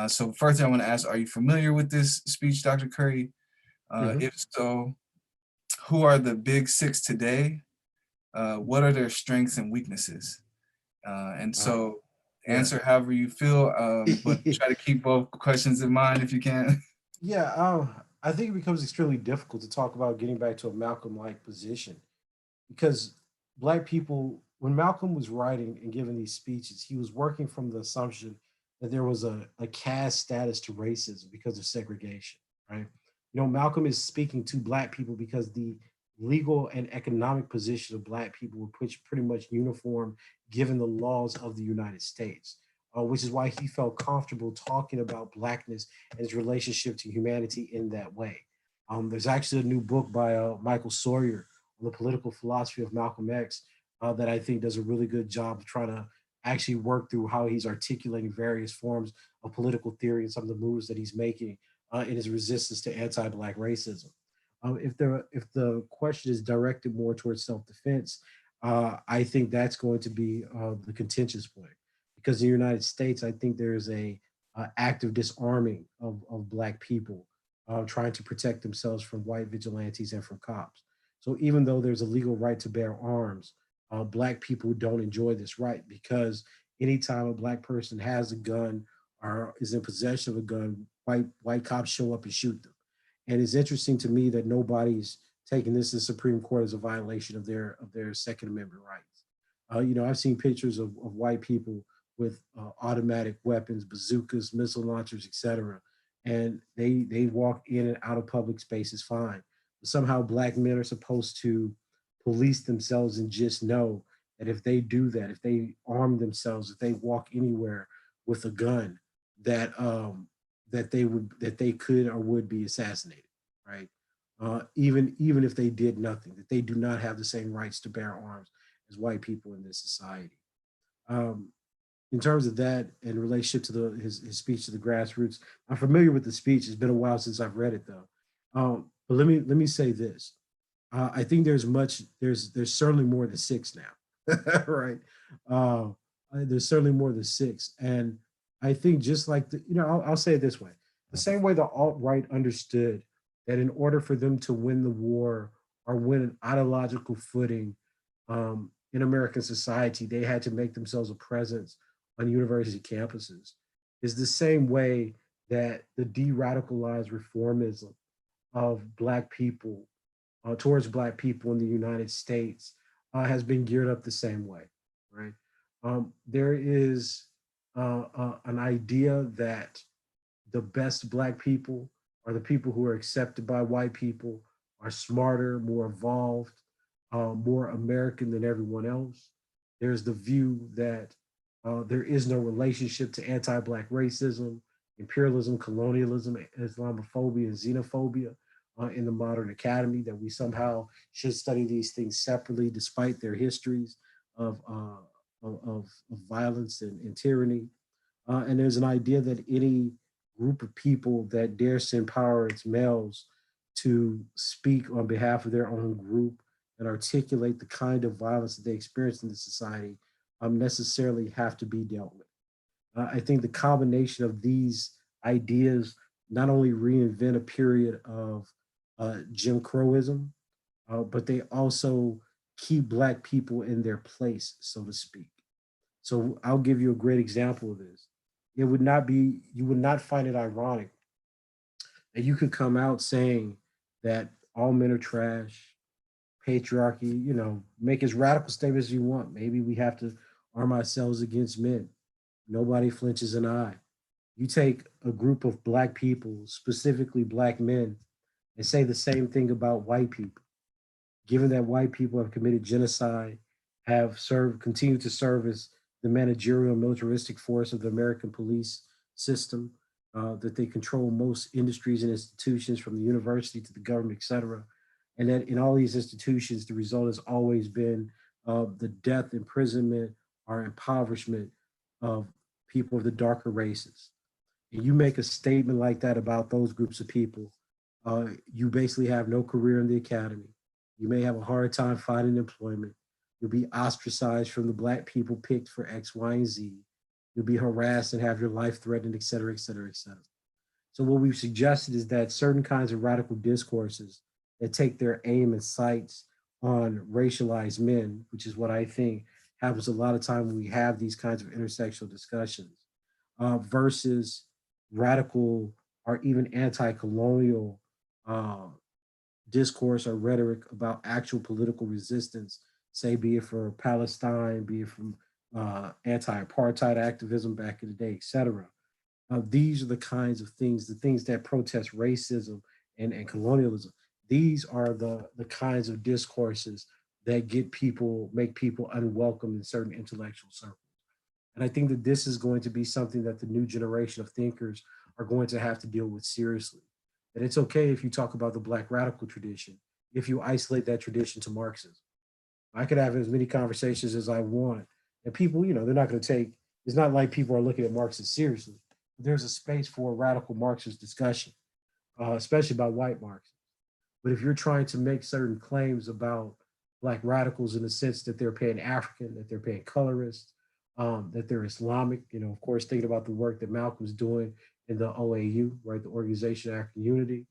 So first I want to ask, are you familiar with this speech, Dr. Curry? If so, who are the Big Six today? What are their strengths and weaknesses? And so answer however you feel, but try to keep both questions in mind if you can. Yeah, I think it becomes extremely difficult to talk about getting back to a Malcolm-like position because Black people, when Malcolm was writing and giving these speeches, he was working from the assumption that there was a caste status to racism because of segregation, right? Malcolm is speaking to Black people because the legal and economic position of Black people were pretty much uniform given the laws of the United States, which is why he felt comfortable talking about Blackness and his relationship to humanity in that way. There's actually a new book by Michael Sawyer on the political philosophy of Malcolm X that I think does a really good job of trying to actually work through how he's articulating various forms of political theory and some of the moves that he's making in his resistance to anti-Black racism. If the question is directed more towards self-defense, I think that's going to be the contentious point because in the United States, I think there's a active disarming of Black people trying to protect themselves from white vigilantes and from cops. So even though there's a legal right to bear arms, Black people don't enjoy this right because anytime a Black person has a gun or is in possession of a gun, white cops show up and shoot them. And it's interesting to me that nobody's taking this to the Supreme Court as a violation of their Second Amendment rights. I've seen pictures of white people with automatic weapons, bazookas, missile launchers, etc., and they walk in and out of public spaces fine. But somehow Black men are supposed to police themselves and just know that if they do that, if they arm themselves, if they walk anywhere with a gun, that they could or would be assassinated, right? Even if they did nothing, that they do not have the same rights to bear arms as white people in this society. Um, in terms of that, in relationship to his speech to the grassroots, I'm familiar with the speech. It's been a while since I've read it though. But let me say this: I think there's certainly more than six now, right? Uh, there's certainly more than six, and I think just like I'll say it this way: the same way the alt right understood that in order for them to win the war or win an ideological footing in American society, they had to make themselves a presence on university campuses. Is the same way that the de-radicalized reformism of Black people towards Black people in the United States has been geared up the same way, right? There is an idea that the best Black people are the people who are accepted by white people, are smarter, more evolved, more American than everyone else. There's the view that there is no relationship to anti-Black racism, imperialism, colonialism, Islamophobia, and xenophobia in the modern academy, that we somehow should study these things separately despite their histories of, of violence and tyranny. And there's an idea that any group of people that dares to empower its males to speak on behalf of their own group and articulate the kind of violence that they experience in the society necessarily have to be dealt with. I think the combination of these ideas not only reinvent a period of Jim Crowism, but they also keep Black people in their place, so to speak. So I'll give you a great example of this. It would not be, you would not find it ironic that you could come out saying that all men are trash, patriarchy, make as radical statements as you want. Maybe we have to arm ourselves against men. Nobody flinches an eye. You take a group of Black people, specifically Black men, and say the same thing about white people, given that white people have committed genocide, have served, continue to serve as the managerial militaristic force of the American police system, that they control most industries and institutions from the university to the government, et cetera. And that in all these institutions, the result has always been the death, imprisonment, or impoverishment of people of the darker races. And you make a statement like that about those groups of people, you basically have no career in the academy. You may have a hard time finding employment. You'll be ostracized from the Black people picked for X, Y, and Z. You'll be harassed and have your life threatened, et cetera, et cetera, et cetera. So what we've suggested is that certain kinds of radical discourses that take their aim and sights on racialized men, which is what I think happens a lot of time when we have these kinds of intersectional discussions, versus radical or even anti-colonial uh, discourse or rhetoric about actual political resistance, say, be it for Palestine, be it from anti-apartheid activism back in the day, et cetera. These are the kinds of things, the things that protest racism and colonialism. These are the kinds of discourses that make people unwelcome in certain intellectual circles. And I think that this is going to be something that the new generation of thinkers are going to have to deal with seriously. That it's okay if you talk about the Black radical tradition, if you isolate that tradition to Marxism. I could have as many conversations as I want. And people, they're not going to take, it's not like people are looking at Marxists seriously. There's a space for radical Marxist discussion, especially about white Marxists. But if you're trying to make certain claims about Black radicals in the sense that they're pan African, that they're pan colorist, that they're Islamic, of course, thinking about the work that Malcolm's doing in the OAU, right, the Organization of African Unity.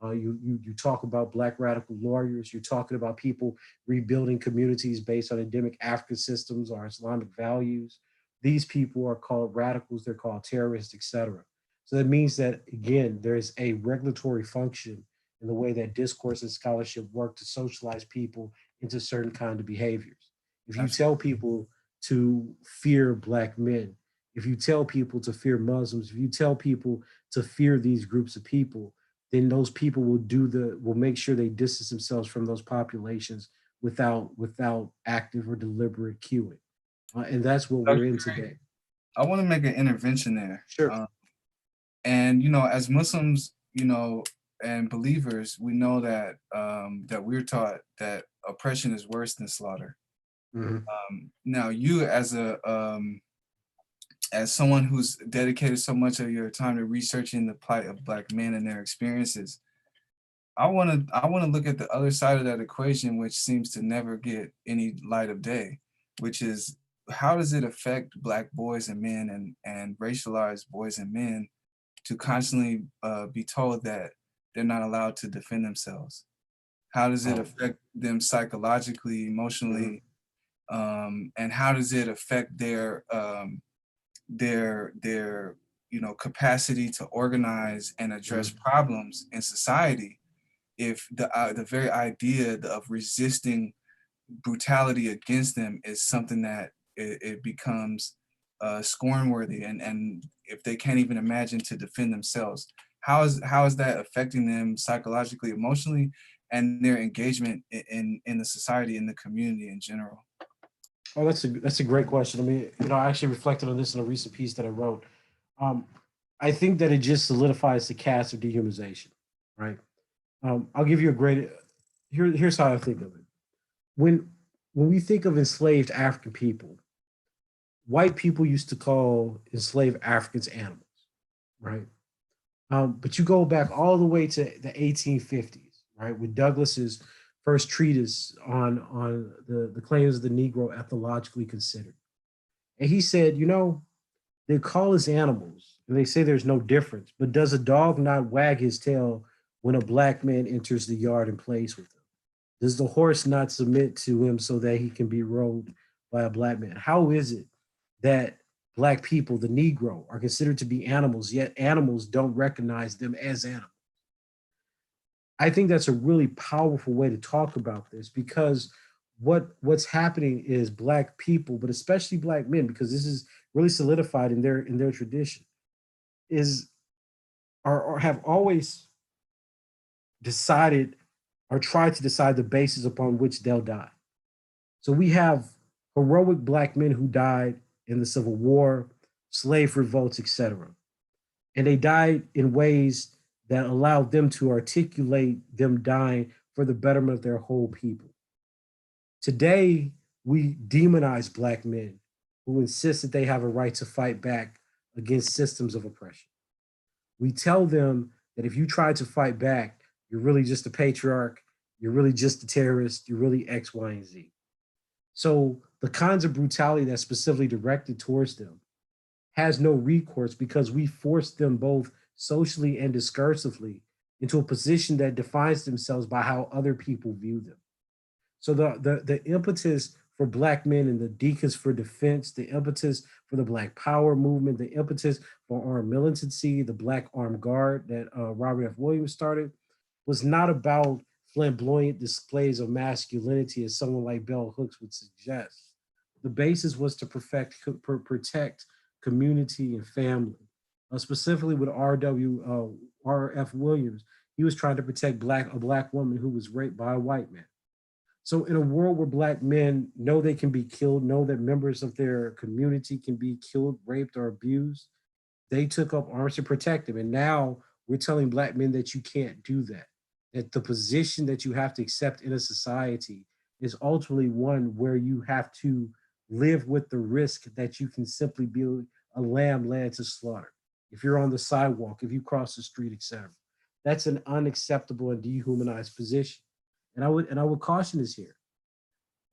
You talk about Black radical lawyers. You're talking about people rebuilding communities based on endemic African systems or Islamic values. These people are called radicals. They're called terrorists, etc. So that means that, again, there's a regulatory function in the way that discourse and scholarship work to socialize people into certain kind of behaviors. If you tell people to fear Black men, if you tell people to fear Muslims, if you tell people to fear these groups of people, then those people will make sure they distance themselves from those populations without active or deliberate cueing. And that's what we're in today. I want to make an intervention there. Sure. And as Muslims, and believers, we know that that we're taught that oppression is worse than slaughter. Now, you as someone who's dedicated so much of your time to researching the plight of Black men and their experiences, I want to look at the other side of that equation, which seems to never get any light of day, which is, how does it affect Black boys and men and racialized boys and men to constantly be told that they're not allowed to defend themselves? How does it affect them psychologically, emotionally, and how does it affect their capacity to organize and address problems in society, if the very idea of resisting brutality against them is something that it becomes scorn worthy, and if they can't even imagine to defend themselves? how is that affecting them psychologically, emotionally, and their engagement in the society, in the community in general? Oh, that's a great question. I mean, I actually reflected on this in a recent piece that I wrote. Um, I think that it just solidifies the cast of dehumanization, right? I'll give you a great. Here's how I think of it. When when we think of enslaved African people, white people used to call enslaved Africans animals, right? But you go back all the way to the 1850s, right, with Douglas's first treatise on the claims of the Negro ethologically considered. And he said, they call us animals and they say there's no difference, but does a dog not wag his tail when a black man enters the yard and plays with him? Does the horse not submit to him so that he can be rode by a black man? How is it that black people, the Negro, are considered to be animals, yet animals don't recognize them as animals? I think that's a really powerful way to talk about this because what's happening is black people, but especially black men, because this is really solidified in their tradition, is are or have always decided or tried to decide the basis upon which they'll die. So we have heroic black men who died in the Civil War, slave revolts, etc. And they died in ways that allowed them to articulate them dying for the betterment of their whole people. Today, we demonize black men who insist that they have a right to fight back against systems of oppression. We tell them that if you try to fight back, you're really just a patriarch, you're really just a terrorist, you're really X, Y, and Z. So the kinds of brutality that's specifically directed towards them has no recourse because we force them both socially and discursively into a position that defines themselves by how other people view them. So the impetus for black men and the deacons for defense, the impetus for the Black Power movement, the impetus for armed militancy, the Black Armed Guard that Robert F. Williams started, was not about flamboyant displays of masculinity, as someone like Bell Hooks would suggest. The basis was to protect community and family. Specifically with R.F. Williams, he was trying to protect a black woman who was raped by a white man. So in a world where black men know they can be killed, know that members of their community can be killed, raped, or abused, they took up arms to protect them. And now we're telling black men that you can't do that, that the position that you have to accept in a society is ultimately one where you have to live with the risk that you can simply be a lamb led to slaughter. If you're on the sidewalk, if you cross the street, etc. That's an unacceptable and dehumanized position. And I would caution this here.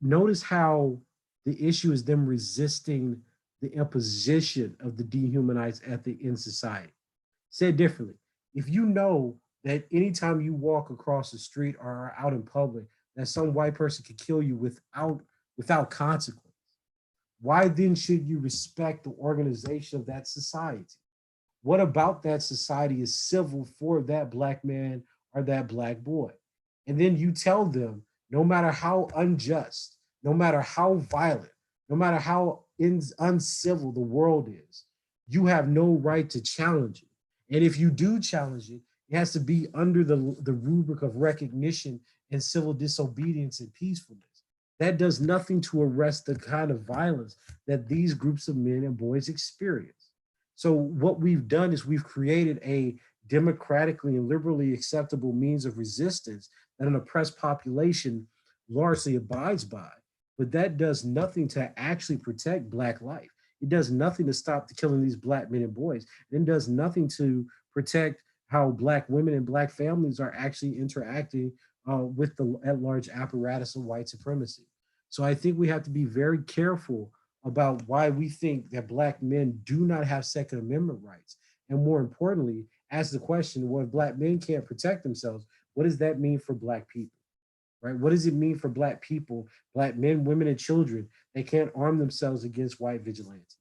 Notice how the issue is them resisting the imposition of the dehumanized ethic in society. Said differently, if you know that anytime you walk across the street or are out in public, that some white person could kill you without consequence, why then should you respect the organization of that society? What about that society is civil for that black man or that black boy? And then you tell them, no matter how unjust, no matter how violent, no matter how uncivil the world is, you have no right to challenge it. And if you do challenge it, it has to be under the rubric of recognition and civil disobedience and peacefulness. That does nothing to arrest the kind of violence that these groups of men and boys experience. So what we've done is we've created a democratically and liberally acceptable means of resistance that an oppressed population largely abides by. But that does nothing to actually protect Black life. It does nothing to stop the killing of these Black men and boys. It does nothing to protect how Black women and Black families are actually interacting with the at large apparatus of white supremacy. So I think we have to be very careful about why we think that Black men do not have Second Amendment rights. And more importantly, ask the question, well, if Black men can't protect themselves, what does that mean for Black people? Right? What does it mean for Black people, Black men, women, and children? They can't arm themselves against white vigilantes,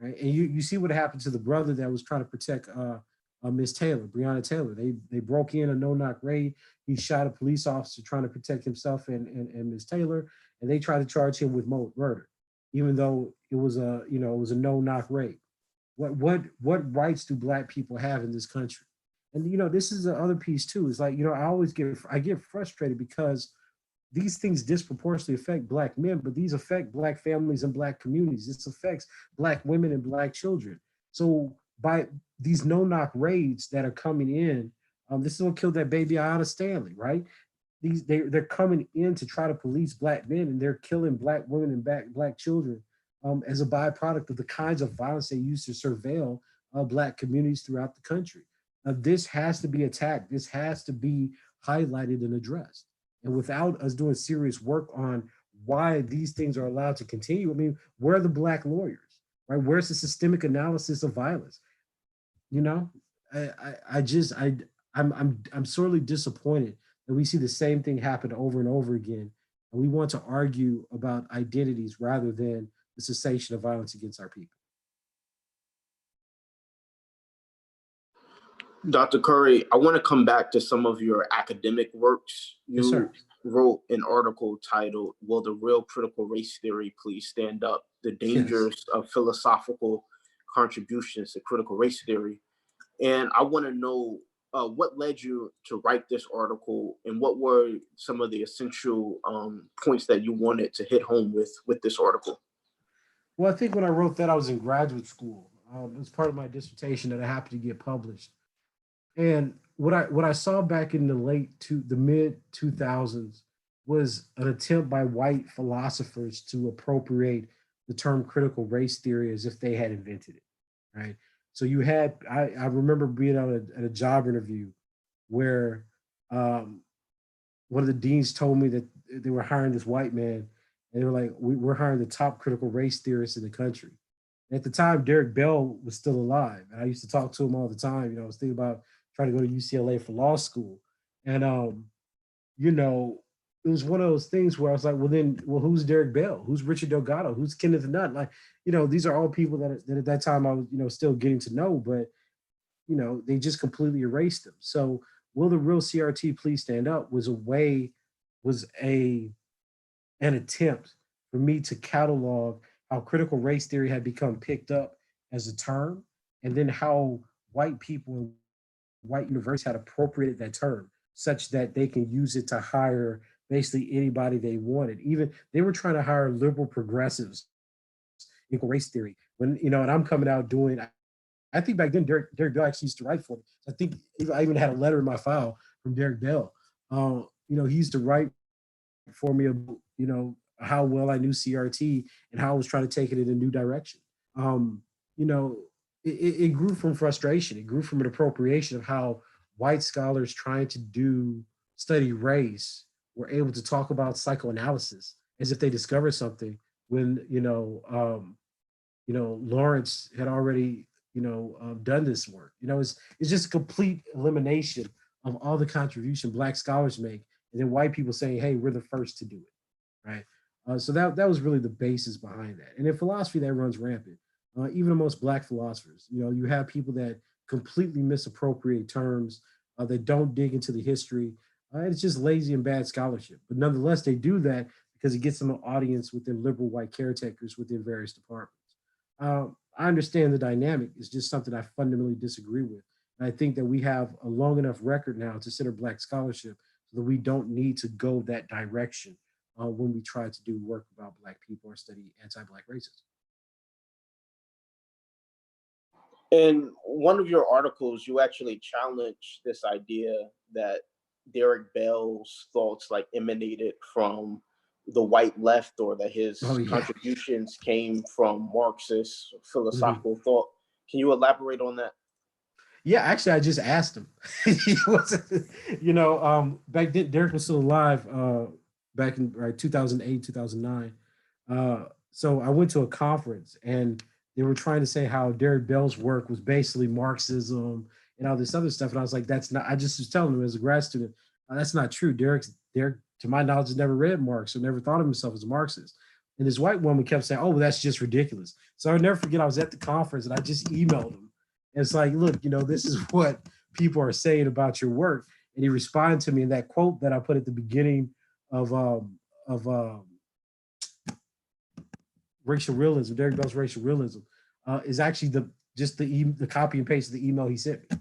right? And you see what happened to the brother that was trying to protect Miss Taylor, Breonna Taylor. They broke in a no-knock raid. He shot a police officer trying to protect himself and Miss Taylor, and they tried to charge him with murder, even though it was a no-knock raid. What rights do Black people have in this country? And this is the other piece too. Is like, I get frustrated because these things disproportionately affect Black men, but these affect Black families and Black communities. This affects Black women and Black children. So by these no-knock raids that are coming in, this is what killed that baby Ayanna Stanley, right? They're coming in to try to police Black men, and they're killing Black women and Black children as a byproduct of the kinds of violence they use to surveil Black communities throughout the country. This has to be attacked. This has to be highlighted and addressed. And without us doing serious work on why these things are allowed to continue, I mean, where are the Black lawyers, right? Where's the systemic analysis of violence? You know, I'm sorely disappointed that we see the same thing happen over and over again, and we want to argue about identities rather than the cessation of violence against our people. Dr. Curry, I want to come back to some of your academic works. You Yes, sir. wrote an article titled, "Will the Real Critical Race Theory Please Stand Up? The Dangers of Philosophical Contributions to Critical Race Theory." And I want to know what led you to write this article, and what were some of the essential points that you wanted to hit home with this article? Well, I think when I wrote that, I was in graduate school. It was part of my dissertation that I happened to get published. And what I saw back in the mid 2000s was an attempt by white philosophers to appropriate the term critical race theory as if they had invented it, right? So I remember being at a job interview where one of the deans told me that they were hiring this white man, and they were like, we're hiring the top critical race theorist in the country. And at the time, Derek Bell was still alive, and I used to talk to him all the time. I was thinking about trying to go to UCLA for law school, and you know, it was one of those things where I was like, well, who's Derek Bell? Who's Richard Delgado? Who's Kenneth Nutt? Like, these are all people that at that time I was, still getting to know, but they just completely erased them. So will the real CRT please stand up was an attempt for me to catalog how critical race theory had become picked up as a term, and then how white people and white universities had appropriated that term such that they can use it to hire basically anybody they wanted. Even they were trying to hire liberal progressives in race theory. And I'm coming out doing, I think back then Derek Bell actually used to write for me. I think I even had a letter in my file from Derek Bell. He used to write for me, how well I knew CRT and how I was trying to take it in a new direction. Um, you know, it grew from frustration. It grew from an appropriation of how white scholars trying to study race were able to talk about psychoanalysis as if they discovered something when, Lawrence had already, done this work. It's just a complete elimination of all the contribution Black scholars make, and then white people saying, "Hey, we're the first to do it," right? So that was really the basis behind that. And in philosophy, that runs rampant. Even amongst Black philosophers, you have people that completely misappropriate terms, that don't dig into the history. It's just lazy and bad scholarship. But nonetheless, they do that because it gets them an audience within liberal white caretakers within various departments. I understand the dynamic. It's just something I fundamentally disagree with. And I think that we have a long enough record now to center Black scholarship so that we don't need to go that direction when we try to do work about Black people or study anti-Black racism. In one of your articles, you actually challenged this idea that Derek Bell's thoughts emanated from the white left, or that his Oh yeah. contributions came from Marxist Mhm. philosophical thought. Can you elaborate on that? Yeah, actually, I just asked him. He was, back then Derek was still alive. Back in 2008, 2009. So I went to a conference, and they were trying to say how Derek Bell's work was basically Marxism and all this other stuff. And I was like, that's not. I just was telling him as a grad student, that's not true. Derek, to my knowledge, has never read Marx or never thought of himself as a Marxist. And this white woman kept saying, "Oh, well, that's just ridiculous." So I'll never forget. I was at the conference, and I just emailed him. It's like, look, this is what people are saying about your work. And he responded to me in that quote that I put at the beginning of of um, racial realism, Derek Bell's racial realism, is actually the copy and paste of the email he sent me.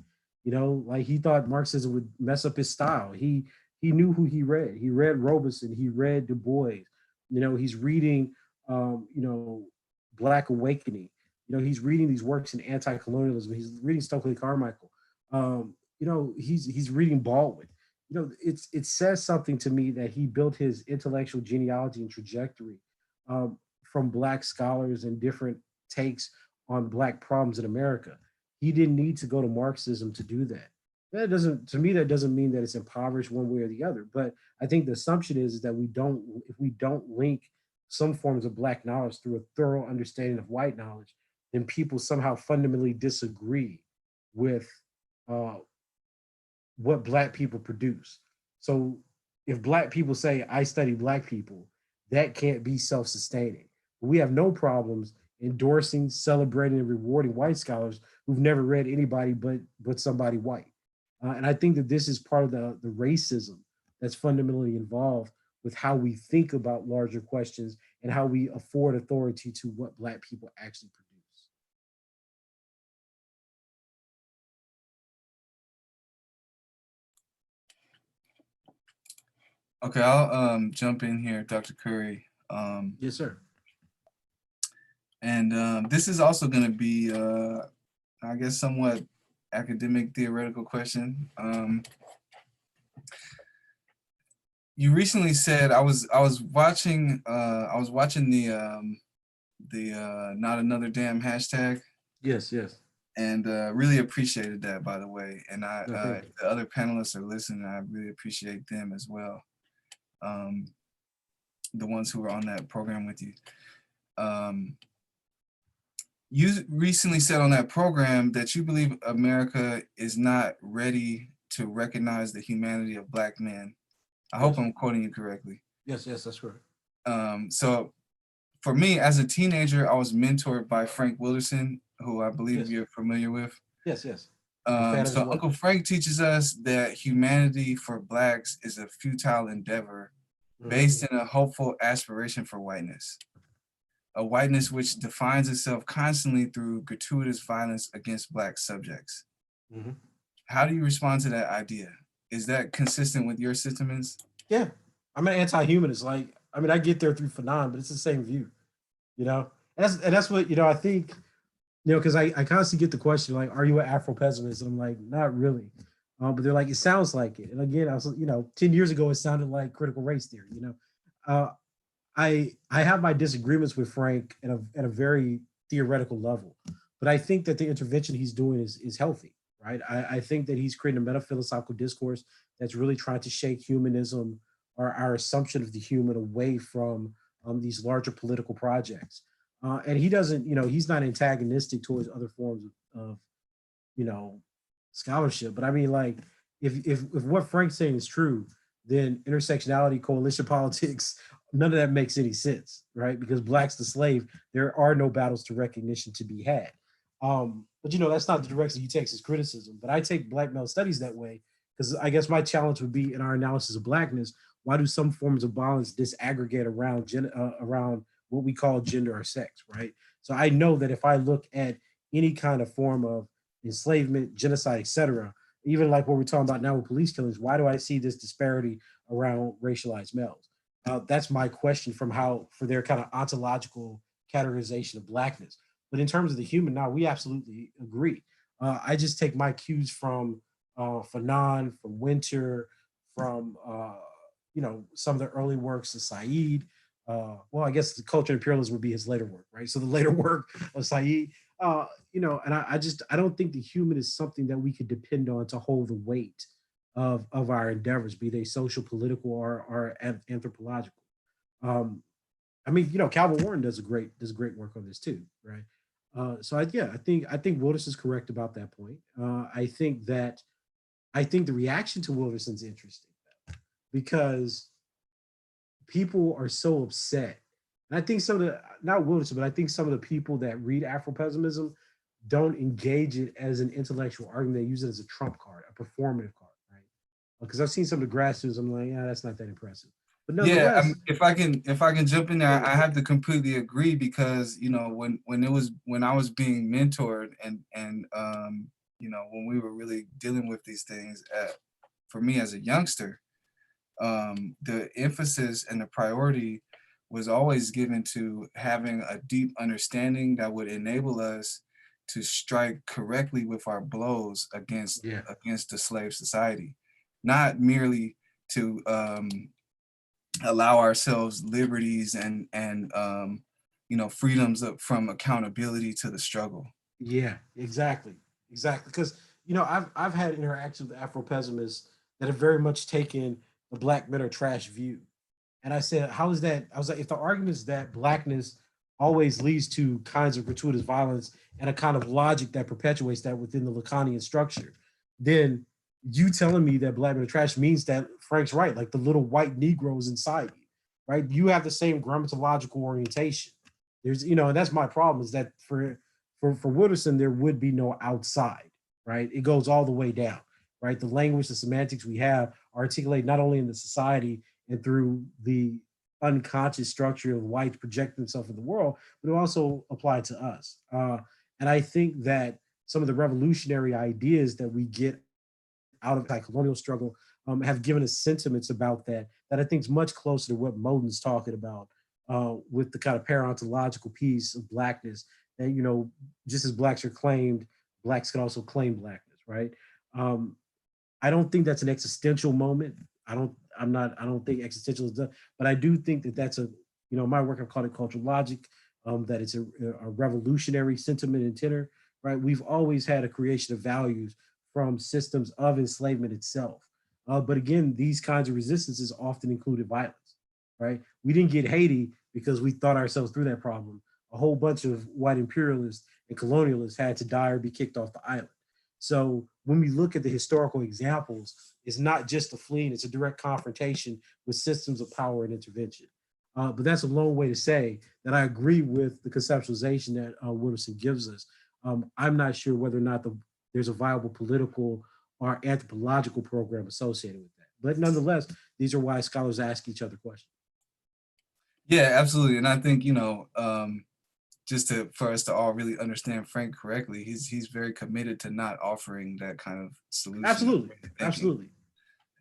You know, like he thought Marxism would mess up his style. He knew who he read. He read Robeson. He read Du Bois. You know, he's reading, you know, Black Awakening. You know, he's reading these works in anti-colonialism. He's reading Stokely Carmichael. You know, he's reading Baldwin. You know, it says something to me that he built his intellectual genealogy and trajectory from Black scholars and different takes on Black problems in America. He didn't need to go to Marxism to do that. That doesn't, to me, that doesn't mean that it's impoverished one way or the other. But I think the assumption is that we don't, if we don't link some forms of Black knowledge through a thorough understanding of white knowledge, then people somehow fundamentally disagree with uh, what Black people produce. So if Black people say, I study Black people, that can't be self sustaining. We have no problems endorsing, celebrating, and rewarding white scholars who've never read anybody but somebody white. And I think that this is part of the racism that's fundamentally involved with how we think about larger questions and how we afford authority to what Black people actually produce. Okay, I'll jump in here, Dr. Curry. Yes, sir. And this is also going to be, I guess, somewhat academic theoretical question. You recently said I was watching the Not Another Damn hashtag, Yes, yes. and really appreciated that, by the way. And No, thank you. if the other panelists are listening, I really appreciate them as well. The ones who were on that program with you. You recently said on that program that you believe America is not ready to recognize the humanity of Black men. I hope Yes. I'm quoting you correctly. Yes, yes, that's correct. So for me, as a teenager, I was mentored by Frank Wilderson, who I believe Yes. you're familiar with. Yes, yes. I'm a fan of his So work. Uncle Frank teaches us that humanity for Blacks is a futile endeavor based in a hopeful aspiration for whiteness. A whiteness which defines itself constantly through gratuitous violence against Black subjects. Mm-hmm. How do you respond to that idea? Is that consistent with your sentiments? Yeah, I'm an anti-humanist. Like, I mean, I get there through Fanon, but it's the same view, you know. And that's what, you know, I think, you know, because I constantly get the question like, "Are you an Afro-pessimist?" And I'm like, not really. But they're like, it sounds like it. And again, I was, you know, 10 years ago, it sounded like critical race theory. You know, uh, I have my disagreements with Frank at a very theoretical level, but I think that the intervention he's doing is healthy, right? I think that he's creating a metaphilosophical discourse that's really trying to shake humanism or our assumption of the human away from these larger political projects. And he doesn't, you know, he's not antagonistic towards other forms of you know, scholarship. But I mean, like, if what Frank's saying is true, then intersectionality, coalition politics, none of that makes any sense, right? Because Black's the slave, there are no battles to recognition to be had. But you know, that's not the direction he takes his criticism. But I take Black male studies that way because I guess my challenge would be in our analysis of Blackness, why do some forms of violence disaggregate around what we call gender or sex, right? So I know that if I look at any kind of form of enslavement, genocide, etc., even like what we're talking about now with police killings, why do I see this disparity around racialized males? That's my question from how for their kind of ontological categorization of Blackness. But in terms of the human, now we absolutely agree. I just take my cues from Fanon, from Winter, from you know, some of the early works of Said. Well, I guess the culture and imperialism would be his later work, right? So the later work of Said, you know, and I don't think the human is something that we could depend on to hold the weight of our endeavors, be they social, political, or anthropological. Um, I mean, you know, Calvin Warren does great work on this too, right? So yeah, I think Wilders is correct about that point. I think the reaction to Wilderson's interesting because people are so upset. And I think some of the, not Wilderson, but I think some of the people that read Afro-pessimism don't engage it as an intellectual argument. They use it as a trump card, a performative card, right? Because I've seen some of the grassroots, I'm like, yeah, that's not that impressive. But Yeah, nonetheless, if I can jump in there, I have to completely agree because you know when I was being mentored and when we were really dealing with these things, for me as a youngster, the emphasis and the priority was always given to having a deep understanding that would enable us to strike correctly with our blows Yeah. against the slave society, not merely to allow ourselves liberties and freedoms from accountability to the struggle. Yeah, exactly. Exactly. Because, I've had interactions with Afro pessimists that have very much taken the black men are trash view. And I said, how is that? I was like, if the argument is that blackness always leads to kinds of gratuitous violence and a kind of logic that perpetuates that within the Lacanian structure, then you telling me that black men are trash means that Frank's right, like the little white Negroes inside you, right? You have the same grammatological orientation. And that's my problem is that for Wooderson, there would be no outside, right? It goes all the way down, right? The language, the semantics we have articulate not only in the society and through the unconscious structure of whites projecting themselves in the world, but it also applied to us. And I think that some of the revolutionary ideas that we get out of that colonial struggle have given us sentiments about that I think is much closer to what Moden's talking about with the kind of parontological piece of blackness that, just as blacks are claimed, blacks can also claim blackness, right? Um, I don't think that's an existential moment. I don't think existential is done, but I do think that that's my work, I've called it cultural logic, that it's a revolutionary sentiment and tenor, right? We've always had a creation of values from systems of enslavement itself. But again, these kinds of resistances often included violence, right? We didn't get Haiti because we thought ourselves through that problem. A whole bunch of white imperialists and colonialists had to die or be kicked off the island. So when we look at the historical examples, it's not just a fleeing, it's a direct confrontation with systems of power and intervention. But that's a long way to say that I agree with the conceptualization that Wooderson gives us. I'm not sure whether or not there's a viable political or anthropological program associated with that. But nonetheless, these are why scholars ask each other questions. Yeah, absolutely. And I think, just for us to all really understand Frank correctly, he's very committed to not offering that kind of solution. Absolutely, absolutely.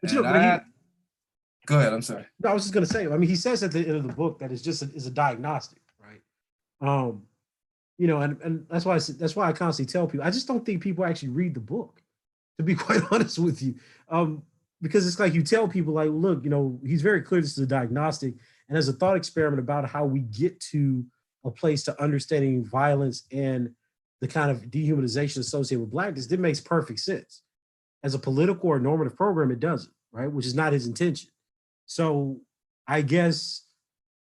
But And go ahead. I'm sorry. No, I was just gonna say. I mean, he says at the end of the book that it's just is a diagnostic, right? Um, and that's why I constantly tell people I just don't think people actually read the book, to be quite honest with you. Because it's like you tell people like, look, he's very clear this is a diagnostic, and as a thought experiment about how we get to a place to understanding violence and the kind of dehumanization associated with blackness, it makes perfect sense. As a political or normative program, it doesn't, right? Which is not his intention. So I guess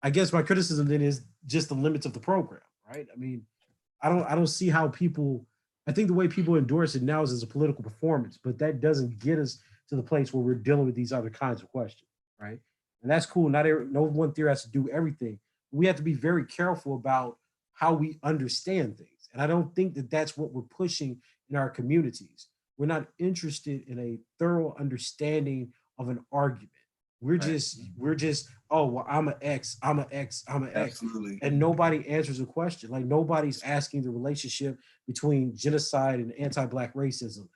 my criticism then is just the limits of the program, right? I mean, I don't see how people. I think the way people endorse it now is as a political performance, but that doesn't get us to the place where we're dealing with these other kinds of questions, right? And that's cool. No one theory has to do everything. We have to be very careful about how we understand things, and I don't think that that's what we're pushing in our communities. We're not interested in a thorough understanding of an argument. We're just oh well, I'm an X, I'm an X, I'm an X, Absolutely. and nobody answers a question. Like nobody's asking the relationship between genocide and anti-black racism,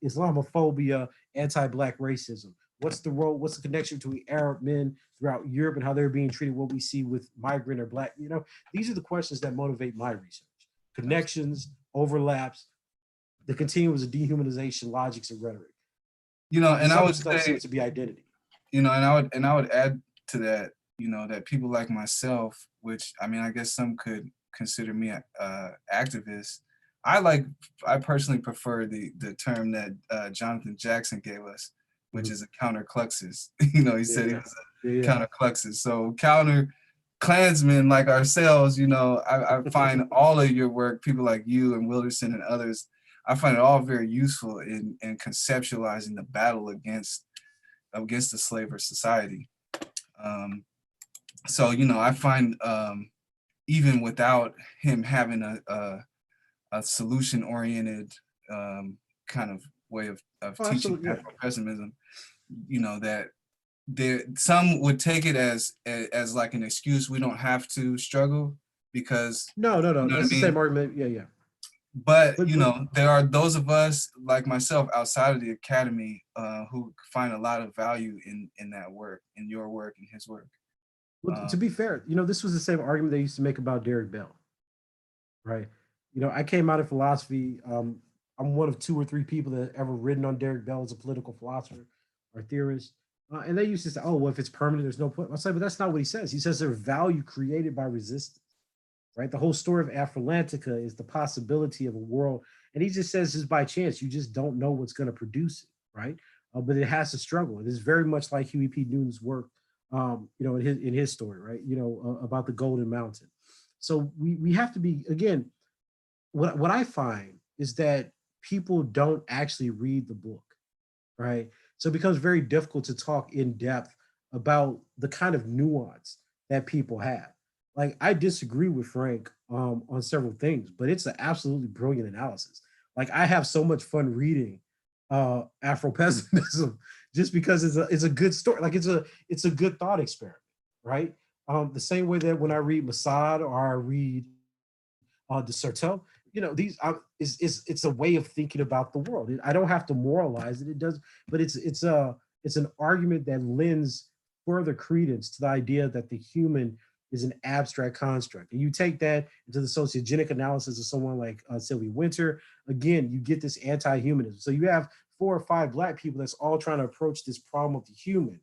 Islamophobia, anti-black racism. What's the role? What's the connection between Arab men throughout Europe and how they're being treated? What we see with migrant or black, these are the questions that motivate my research. Connections, overlaps, the continuums of dehumanization, logics, and rhetoric. And This I other would stuff say, seems to be identity. and I would add to that, that people like myself, which I mean, I guess some could consider me a activist. I personally prefer the term that Jonathan Jackson gave us, which is a countercluxus. He said he was a countercluxus. So counter Klansmen like ourselves, I find all of your work, people like you and Wilderson and others, I find it all very useful in conceptualizing the battle against the slaver society. So I find even without him having a solution-oriented kind of way of teaching Afro-pessimism, that some would take it as like an excuse. We don't have to struggle because No. you know That's what I the same mean? argument. Yeah. But But, you but know, there are those of us like myself outside of the academy who find a lot of value in that work, in your work, and his work. Well, to be fair, this was the same argument they used to make about Derek Bell, right? I came out of philosophy. I'm one of two or three people that ever written on Derek Bell as a political philosopher or theorist. And they used to say, oh, well, if it's permanent, there's no point. I say, but that's not what he says. He says there's value created by resistance, right? The whole story of Afrolantica is the possibility of a world. And he just says it's by chance. You just don't know what's going to produce it, right? But it has to struggle. It is very much like Huey P. Newton's work, in his story, right? About the Golden Mountain. So we have to be, again, what I find is that people don't actually read the book, right? So it becomes very difficult to talk in depth about the kind of nuance that people have. Like, I disagree with Frank on several things, but it's an absolutely brilliant analysis. Like, I have so much fun reading Afro pessimism just because it's a good story. Like, it's a good thought experiment, right? The same way that when I read Masad or I read De Certeau, these it's a way of thinking about the world. I don't have to moralize it. It does, but it's an argument that lends further credence to the idea that the human is an abstract construct. And you take that into the sociogenic analysis of someone like Sylvia Winter, again, you get this anti-humanism. So you have 4 or 5 Black people that's all trying to approach this problem of the human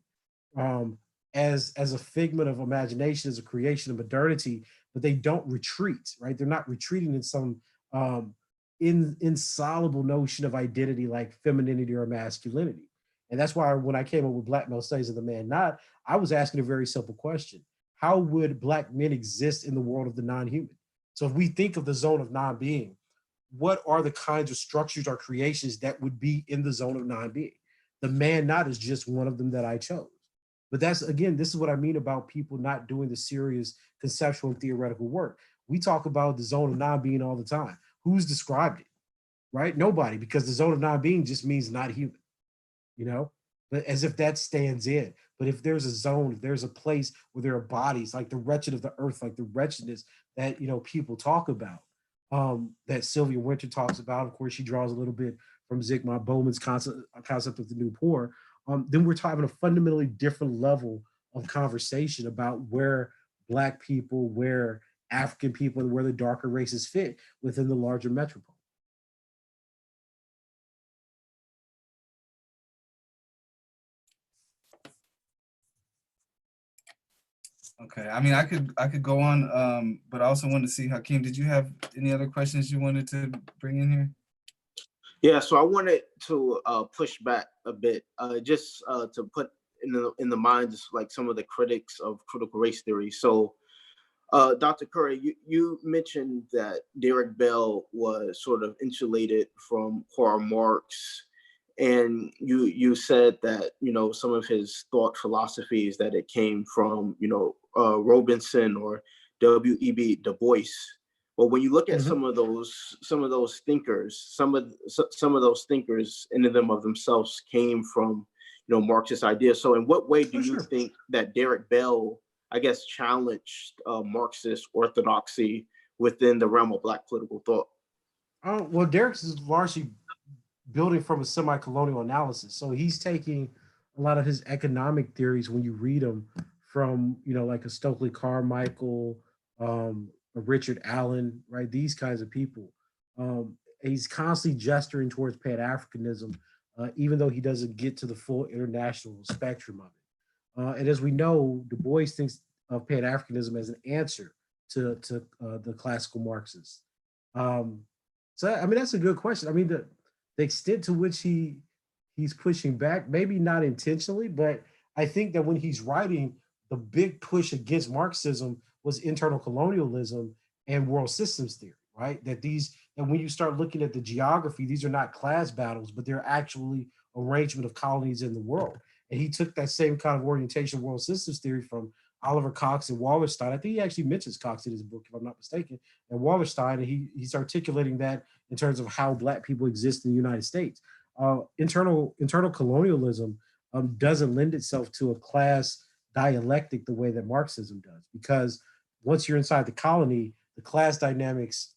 um, as a figment of imagination, as a creation of modernity, but they don't retreat, right? They're not retreating in some um, insoluble notion of identity like femininity or masculinity. And that's why when I came up with Black Male Studies of the Man Not, I was asking a very simple question. How would Black men exist in the world of the non-human? So if we think of the zone of non-being, what are the kinds of structures or creations that would be in the zone of non-being? The Man Not is just one of them that I chose. But that's, again, this is what I mean about people not doing the serious conceptual and theoretical work. We talk about the zone of non-being all the time. Who's described it, right? Nobody, because the zone of non-being just means not human, you know? But as if that stands in. But if there's a zone, if there's a place where there are bodies, like the wretched of the earth, like the wretchedness that, people talk about, that Sylvia Winter talks about. Of course, she draws a little bit from Zygmunt Bauman's concept of the new poor. Then we're talking a fundamentally different level of conversation about where Black people, where African people, and where the darker races fit within the larger metropole. Okay, I mean, I could go on, but I also wanted to see, Hakeem, did you have any other questions you wanted to bring in here? Yeah, so I wanted to push back a bit, just to put in the minds like some of the critics of critical race theory. So, Dr. Curry, you mentioned that Derek Bell was sort of insulated from Karl Marx, and you said that some of his thought philosophies that it came from Robinson or W.E.B. Du Bois. Well, when you look at Mhm. some of those thinkers, some of those thinkers in and of themselves came from Marxist ideas. So, in what way do For you sure. think that Derek Bell, I guess, challenged Marxist orthodoxy within the realm of Black political thought? Well, Derek's is largely building from a semi-colonial analysis. So he's taking a lot of his economic theories when you read them from, like a Stokely Carmichael, a Richard Allen, right? These kinds of people. He's constantly gesturing towards Pan-Africanism, even though he doesn't get to the full international spectrum of it. And as we know, Du Bois thinks of Pan-Africanism as an answer to the classical Marxists. Um, so, I mean, that's a good question. I mean, the extent to which he's pushing back, maybe not intentionally, but I think that when he's writing, the big push against Marxism was internal colonialism and world systems theory, right? And when you start looking at the geography, these are not class battles, but they're actually arrangement of colonies in the world. And he took that same kind of orientation of world systems theory from Oliver Cox and Wallerstein. I think he actually mentions Cox in his book, if I'm not mistaken, and Wallerstein, and he's articulating that in terms of how Black people exist in the United States. Internal colonialism doesn't lend itself to a class dialectic the way that Marxism does, because once you're inside the colony, the class dynamics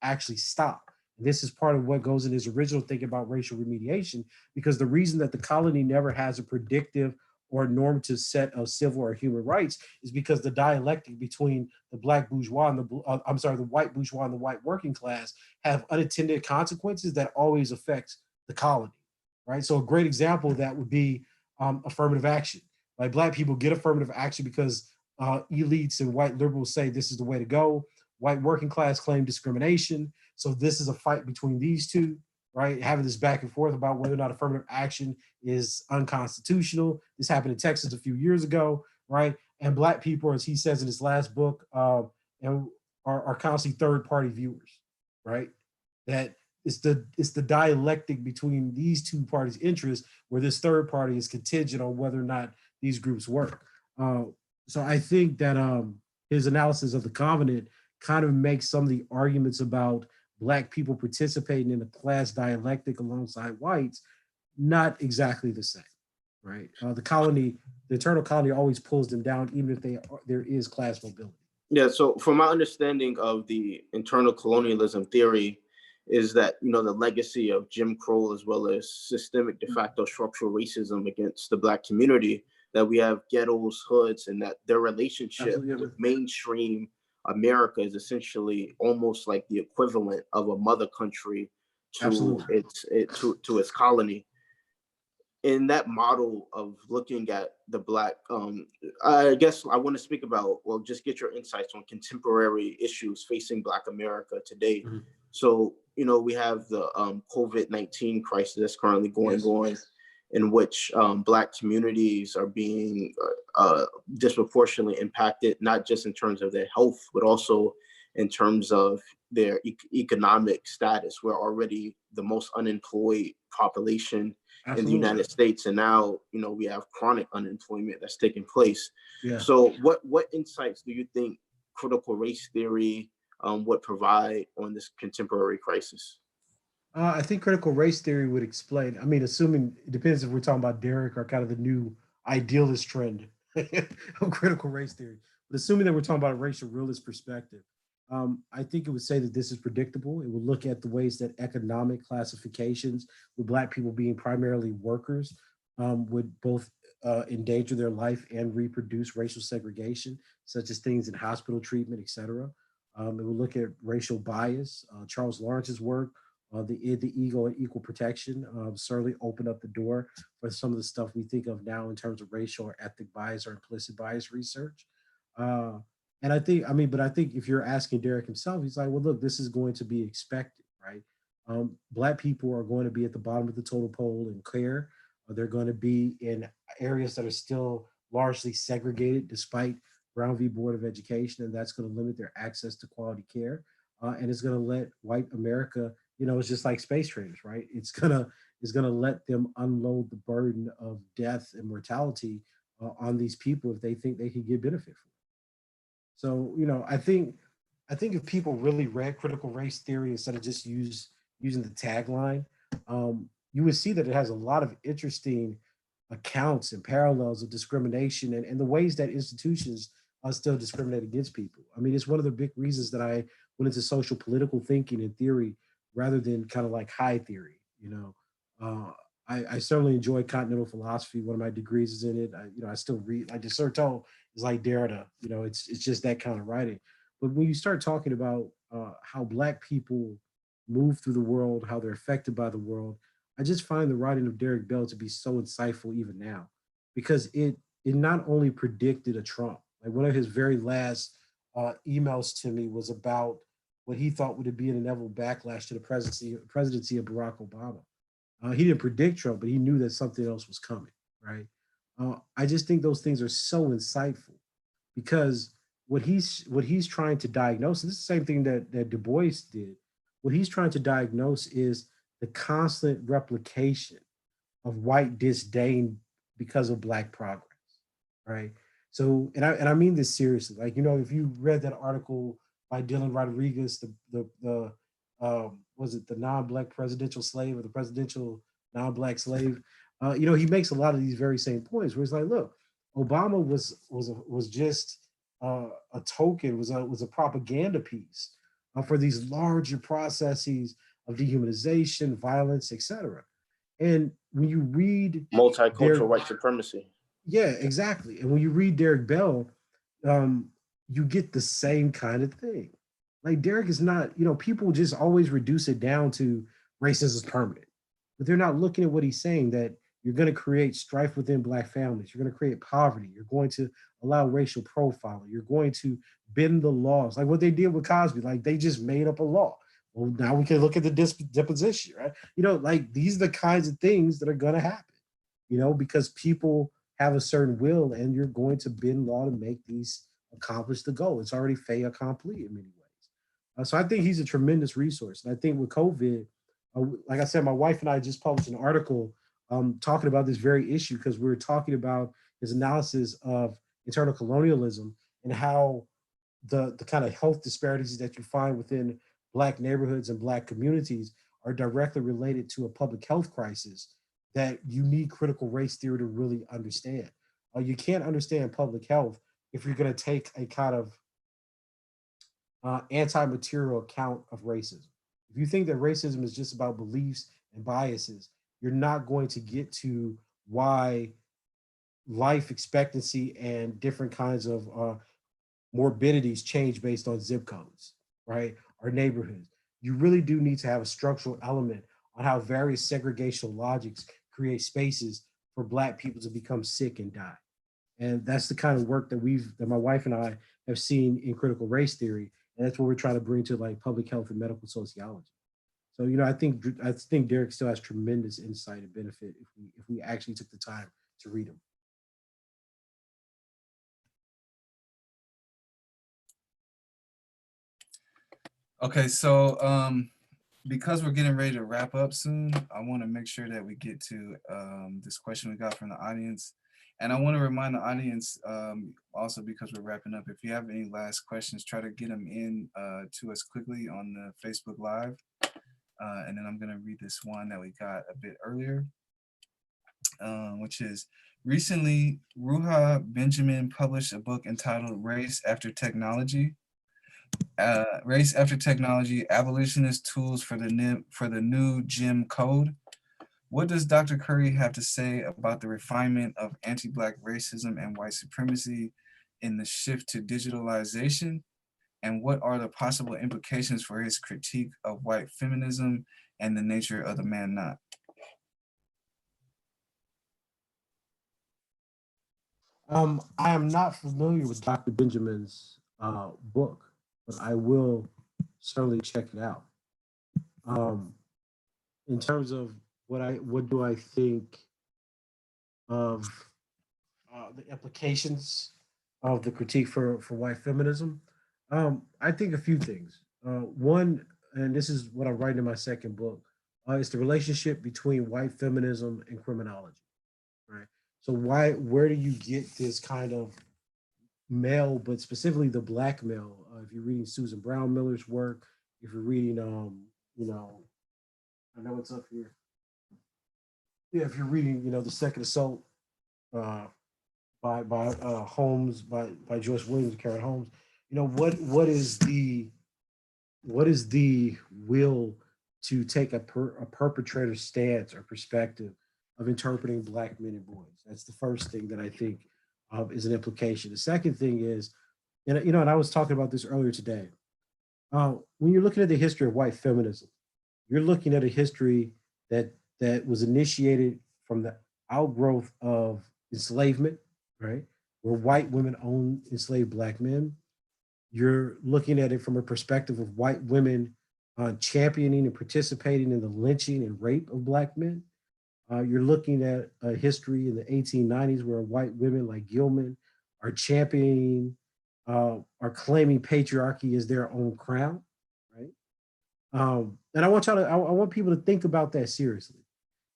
actually stop. This is part of what goes in his original thinking about racial remediation, because the reason that the colony never has a predictive or normative set of civil or human rights is because the dialectic between the black bourgeois and the white bourgeois and the white working class have unintended consequences that always affect the colony, right? So a great example of that would be affirmative action. Like black people get affirmative action because elites and white liberals say this is the way to go. White working class claim discrimination. So this is a fight between these two, right? Having this back and forth about whether or not affirmative action is unconstitutional. This happened in Texas a few years ago, right? And black people, as he says in his last book, are constantly third-party viewers, right? That it's the dialectic between these two parties' interests, where this third party is contingent on whether or not these groups work. So I think that his analysis of the Covenant kind of makes some of the arguments about black people participating in a class dialectic alongside whites not exactly the same, right? The eternal colony always pulls them down, even if there is class mobility. Yeah, so from my understanding of the internal colonialism theory is that, the legacy of Jim Crow as well as systemic de facto structural racism against the Black community, that we have ghettos, hoods, and that their relationship with mainstream America is essentially almost like the equivalent of a mother country to its colony. In that model of looking at the Black, I guess I want to speak about, just get your insights on contemporary issues facing Black America today. Mm-hmm. So, we have the COVID-19 crisis that's currently going on, in which Black communities are being disproportionately impacted, not just in terms of their health, but also in terms of their economic status. We're already the most unemployed population in the United States, and now we have chronic unemployment that's taking place. Yeah. So what insights do you think critical race theory would provide on this contemporary crisis? I think critical race theory would explain. I mean, assuming it depends if we're talking about Derek or kind of the new idealist trend of critical race theory, but assuming that we're talking about a racial realist perspective, I think it would say that this is predictable. It would look at the ways that economic classifications, with Black people being primarily workers, would both endanger their life and reproduce racial segregation, such as things in hospital treatment, et cetera. It would look at racial bias. Charles Lawrence's work, the ego and equal protection, certainly opened up the door for some of the stuff we think of now in terms of racial or ethnic bias or implicit bias research. And I think if you're asking Derek himself, he's like, well, look, this is going to be expected, right? Black people are going to be at the bottom of the total poll in care. They're going to be in areas that are still largely segregated despite Brown v. Board of Education, and that's going to limit their access to quality care. And it's going to let white America, it's just like space traders, right? It's gonna let them unload the burden of death and mortality on these people if they think they can get benefit from it. So, I think if people really read critical race theory instead of just using the tagline, you would see that it has a lot of interesting accounts and parallels of discrimination and the ways that institutions still discriminate against people. I mean, it's one of the big reasons that I went into social political thinking and theory rather than kind of like high theory. I certainly enjoy continental philosophy. One of my degrees is in it. I still read, like Desserto is like Derrida. It's just that kind of writing. But when you start talking about how Black people move through the world, how they're affected by the world, I just find the writing of Derek Bell to be so insightful even now, because it not only predicted a Trump. Like one of his very last emails to me was about what he thought would be an inevitable backlash to the presidency of Barack Obama. He didn't predict Trump, but he knew that something else was coming, right? I just think those things are so insightful because what he's trying to diagnose, and this is the same thing that Du Bois did, what he's trying to diagnose is the constant replication of white disdain because of Black progress, right? So, and I mean this seriously. Like, if you read that article by Dylan Rodriguez, the was it the non-Black presidential slave or the presidential non-Black slave? He makes a lot of these very same points where it's like, look, Obama was just a token, was a propaganda piece for these larger processes of dehumanization, violence, etc. And when you read Multicultural their, white supremacy. yeah, exactly. And when you read Derek Bell, um, you get the same kind of thing. Like Derek is not, people just always reduce it down to racism is permanent, but they're not looking at what he's saying, that you're going to create strife within Black families. You're going to create poverty. You're going to allow racial profiling. You're going to bend the laws, like what they did with Cosby. Like they just made up a law. Well, now we can look at the deposition, right? Like these are the kinds of things that are going to happen, because people have a certain will, and you're going to bend law to make these accomplish the goal. It's already fait accompli in many ways. So I think he's a tremendous resource. And I think with COVID, like I said, my wife and I just published an article talking about this very issue, because we were talking about his analysis of internal colonialism and how the kind of health disparities that you find within Black neighborhoods and Black communities are directly related to a public health crisis that you need critical race theory to really understand. You can't understand public health if you're going to take a kind of anti-material account of racism. If you think that racism is just about beliefs and biases, you're not going to get to why life expectancy and different kinds of morbidities change based on zip codes, right? Or neighborhoods. You really do need to have a structural element on how various segregational logics create spaces for Black people to become sick and die. And that's the kind of work that my wife and I have seen in critical race theory. And that's what we're trying to bring to like public health and medical sociology. So, I think Derek still has tremendous insight and benefit if we actually took the time to read him. Okay, so because we're getting ready to wrap up soon, I want to make sure that we get to this question we got from the audience. And I want to remind the audience also, because we're wrapping up, if you have any last questions, try to get them in to us quickly on the Facebook Live. And then I'm going to read this one that we got a bit earlier, which is, recently, Ruha Benjamin published a book entitled Race After Technology. Race After Technology, Abolitionist Tools for the New Jim Code. What does Dr. Curry have to say about the refinement of anti-Black racism and white supremacy in the shift to digitalization? And what are the possible implications for his critique of white feminism and the nature of the man not? I am not familiar with Dr. Benjamin's book, but I will certainly check it out. In terms of what do I think of the implications of the critique for white feminism? I think a few things. One, and this is what I'm writing in my second book, is the relationship between white feminism and criminology, right? So where do you get this kind of male, but specifically the Black male? If you're reading Susan Brown Miller's work, if you're reading, I know it's up here. Yeah, if you're reading, the Second Assault uh, by Holmes, by Joyce Williams and Karen Holmes, what is the will to take a perpetrator stance or perspective of interpreting Black men and boys? That's the first thing that I think is an implication. The second thing is, and I was talking about this earlier today. When you're looking at the history of white feminism, you're looking at a history that was initiated from the outgrowth of enslavement, right? Where white women owned enslaved Black men. You're looking at it from a perspective of white women championing and participating in the lynching and rape of Black men. You're looking at a history in the 1890s where white women like Gilman are championing, are claiming patriarchy as their own crown, right? And I want people to think about that seriously.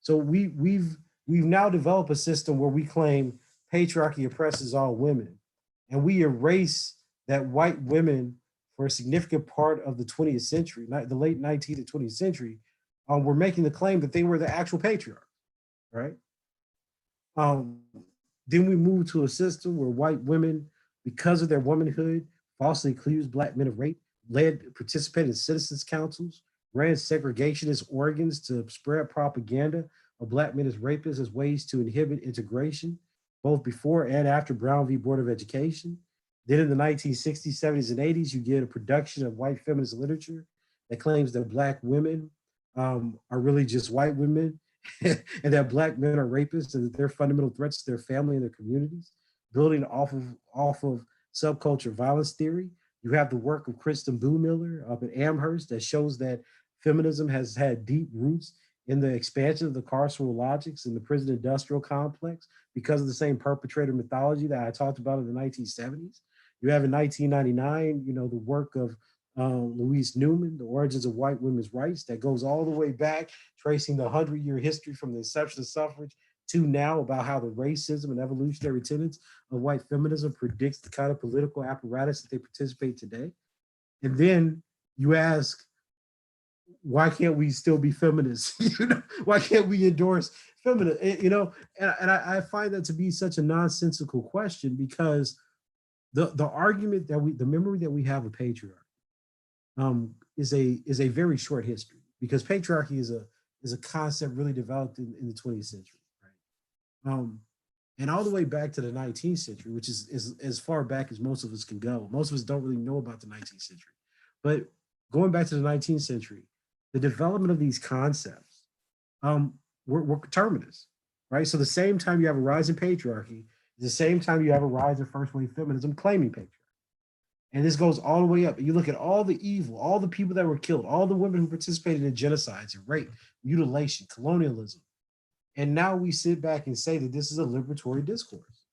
So we've now developed a system where we claim patriarchy oppresses all women, and we erase that white women for a significant part of the 20th century, the late 19th and 20th century, were making the claim that they were the actual patriarchs, right? Then we moved to a system where white women, because of their womanhood, falsely accused Black men of rape, participated in citizens' councils, ran segregationist organs to spread propaganda of black men as rapists as ways to inhibit integration, both before and after Brown v. Board of Education. Then in the 1960s, 70s, and 80s, you get a production of white feminist literature that claims that black women are really just white women and that black men are rapists and that they're fundamental threats to their family and their communities, building off of subculture violence theory. You have the work of Kristen Miller up at Amherst that shows that feminism has had deep roots in the expansion of the carceral logics in the prison industrial complex because of the same perpetrator mythology that I talked about in the 1970s. You have in 1999, the work of Louise Newman, The Origins of White Women's Rights, that goes all the way back, tracing the 100-year history from the inception of suffrage to now, about how the racism and evolutionary tenets of white feminism predicts the kind of political apparatus that they participate today. And then you ask, why can't we still be feminists? Why can't we endorse feminism? And I find that to be such a nonsensical question, because the argument that the memory that we have of patriarchy is a very short history, because patriarchy is a concept really developed in the 20th century, right? And all the way back to the 19th century, which is as far back as most of us can go. Most of us don't really know about the 19th century, but going back to the 19th century, the development of these concepts were coterminous, right? So the same time you have a rise in patriarchy, the same time you have a rise in first wave feminism claiming patriarchy. And this goes all the way up. You look at all the evil, all the people that were killed, all the women who participated in genocides and rape, mutilation, colonialism. And now we sit back and say that this is a liberatory discourse,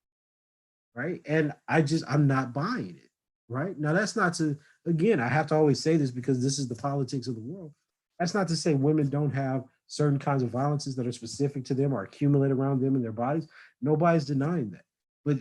right? And I'm not buying it, right? Now, that's not to, again, I have to always say this because this is the politics of the world. That's not to say women don't have certain kinds of violences that are specific to them or accumulate around them in their bodies. Nobody's denying that. But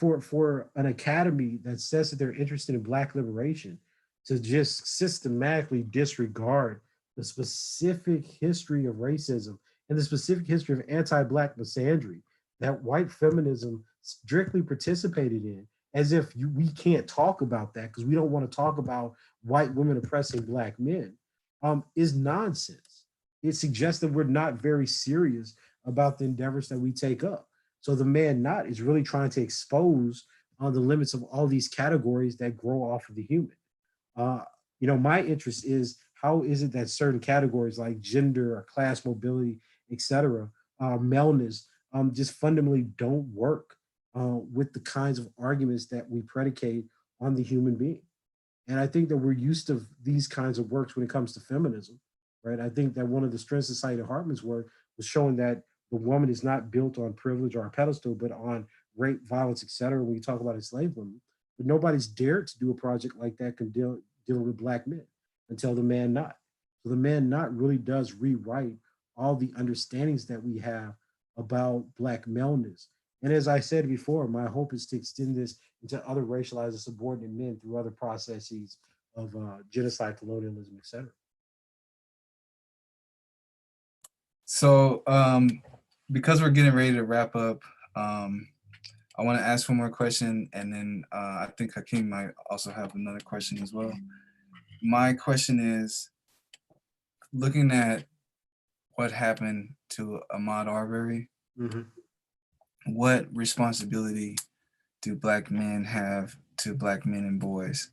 for an academy that says that they're interested in Black liberation to just systematically disregard the specific history of racism and the specific history of anti-Black misandry that white feminism strictly participated in, as if we can't talk about that because we don't want to talk about white women oppressing Black men, is nonsense. It suggests that we're not very serious about the endeavors that we take up. So the man not is really trying to expose the limits of all these categories that grow off of the human. My interest is, how is it that certain categories like gender or class mobility, et cetera, maleness, just fundamentally don't work with the kinds of arguments that we predicate on the human being. And I think that we're used to these kinds of works when it comes to feminism, right? I think that one of the strengths of Saida Hartman's work was showing that the woman is not built on privilege or a pedestal, but on rape, violence, et cetera, when you talk about enslaved women. But nobody's dared to do a project like that dealing with Black men until the man not. So the man not really does rewrite all the understandings that we have about Black maleness. And as I said before, my hope is to extend this into other racialized and subordinate men through other processes of genocide, colonialism, et cetera. So because we're getting ready to wrap up, I want to ask one more question, and then I think Hakeem might also have another question as well. My question is, looking at what happened to Ahmaud Arbery, what responsibility do Black men have to Black men and boys?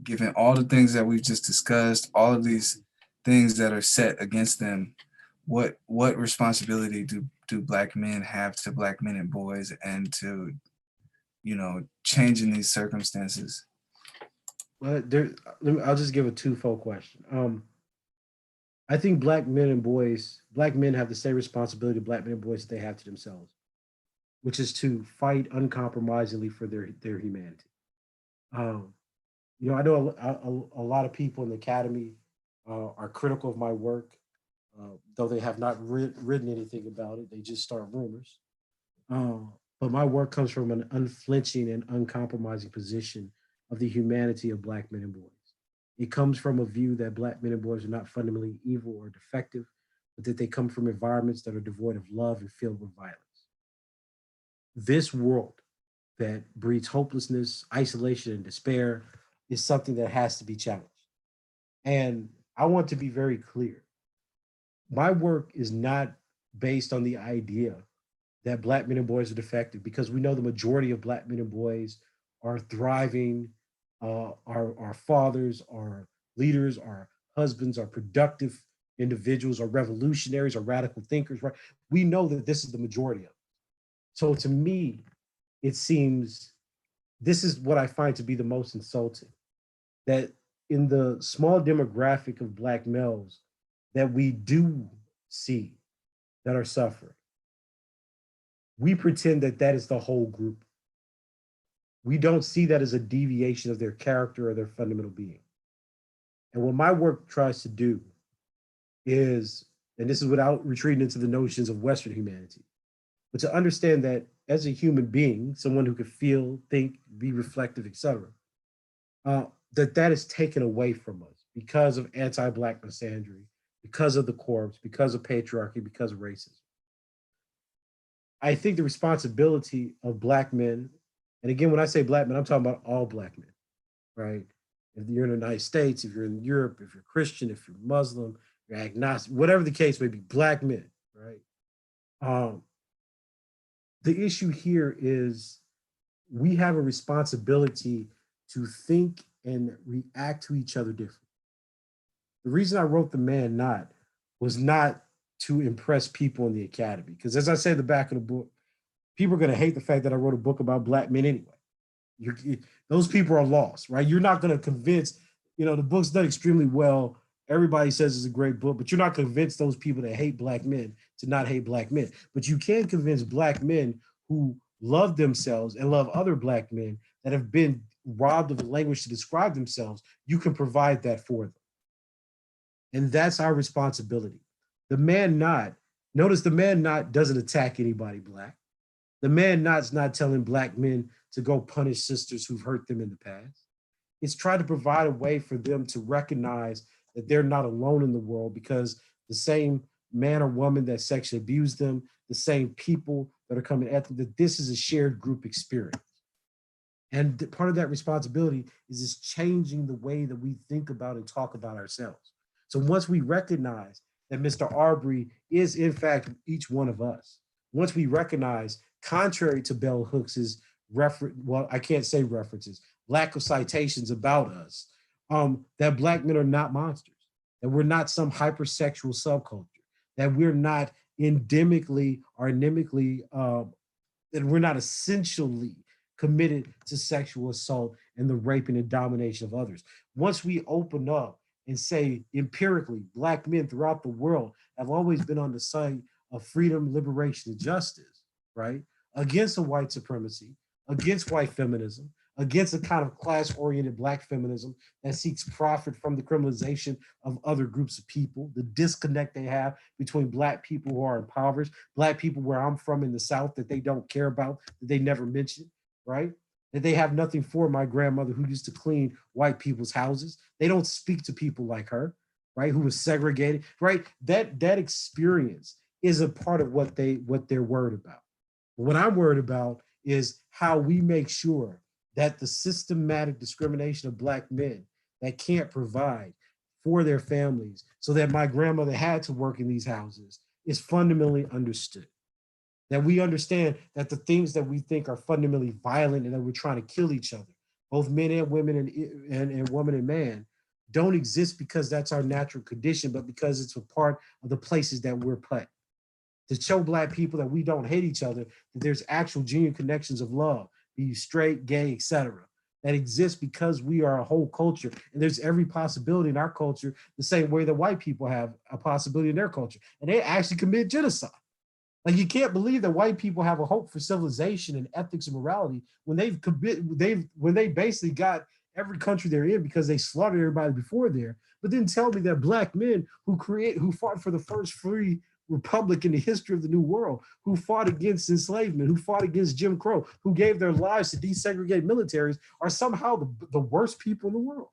Given all the things that we've just discussed, all of these things that are set against them, what responsibility do Black men have to Black men and boys, and to, changing these circumstances? Well, I'll just give a twofold question. I think Black men have the same responsibility to Black men and boys that they have to themselves, which is to fight uncompromisingly for their humanity. I know a lot of people in the academy are critical of my work, though they have not written anything about it. They just start rumors. But my work comes from an unflinching and uncompromising position of the humanity of Black men and boys. It comes from a view that Black men and boys are not fundamentally evil or defective, but that they come from environments that are devoid of love and filled with violence. This world that breeds hopelessness, isolation, and despair is something that has to be challenged. And I want to be very clear. My work is not based on the idea that Black men and boys are defective, because we know the majority of Black men and boys are thriving, our fathers, our leaders, our husbands, are productive individuals, are revolutionaries, are radical thinkers, right? We know that this is the majority of it. So to me, it seems this is what I find to be the most insulting, that in the small demographic of Black males that we do see that are suffering, we pretend that that is the whole group. We don't see that as a deviation of their character or their fundamental being. And what my work tries to do is, and this is without retreating into the notions of Western humanity, but to understand that as a human being, someone who could feel, think, be reflective, etc., that is taken away from us because of anti-Black misandry, because of the corpse, because of patriarchy, because of racism. I think the responsibility of Black men, and again, when I say Black men, I'm talking about all Black men, right? If you're in the United States, if you're in Europe, if you're Christian, if you're Muslim, you're agnostic, whatever the case may be, Black men, right? Um, the issue here is we have a responsibility to think and react to each other differently. The reason I wrote The Man Not was not to impress people in the academy, because as I say at the back of the book, people are going to hate the fact that I wrote a book about Black men anyway. Those people are lost, right? You're not going to convince, the book's done extremely well. Everybody says it's a great book, but you're not convinced those people that hate Black men to not hate Black men. But you can convince Black men who love themselves and love other Black men that have been robbed of the language to describe themselves. You can provide that for them. And that's our responsibility. The Man Not, notice The Man Not doesn't attack anybody Black. The Man Not's not telling Black men to go punish sisters who've hurt them in the past. It's trying to provide a way for them to recognize that they're not alone in the world, because the same man or woman that sexually abused them, the same people that are coming at them, that this is a shared group experience. And part of that responsibility is changing the way that we think about and talk about ourselves. So once we recognize that Mr. Arbery is in fact each one of us, once we recognize, contrary to Bell Hooks's I can't say references, lack of citations about us, that Black men are not monsters, that we're not some hypersexual subculture, that we're not endemically or anemically, that we're not essentially committed to sexual assault and the raping and domination of others. Once we open up and say empirically, Black men throughout the world have always been on the side of freedom, liberation, and justice, right? Against a white supremacy, against white feminism, against a kind of class-oriented Black feminism that seeks profit from the criminalization of other groups of people, the disconnect they have between Black people who are impoverished, Black people where I'm from in the South that they don't care about, that they never mention, right? That they have nothing for my grandmother who used to clean white people's houses. They don't speak to people like her, right? Who was segregated, right? That experience is a part of what they're worried about. What I'm worried about is how we make sure that the systematic discrimination of Black men that can't provide for their families, so that my grandmother had to work in these houses, is fundamentally understood. That we understand that the things that we think are fundamentally violent and that we're trying to kill each other, both men and women and woman and man, don't exist because that's our natural condition, but because it's a part of the places that we're put. To show Black people that we don't hate each other, that there's actual genuine connections of love, be you straight, gay, etc., that exist because we are a whole culture. And there's every possibility in our culture, the same way that white people have a possibility in their culture. And they actually commit genocide. Like, you can't believe that white people have a hope for civilization and ethics and morality when when they basically got every country they're in because they slaughtered everybody before there. But then tell me that Black men who fought for the first free republic in the history of the New World, who fought against enslavement, who fought against Jim Crow, who gave their lives to desegregate militaries, are somehow the worst people in the world,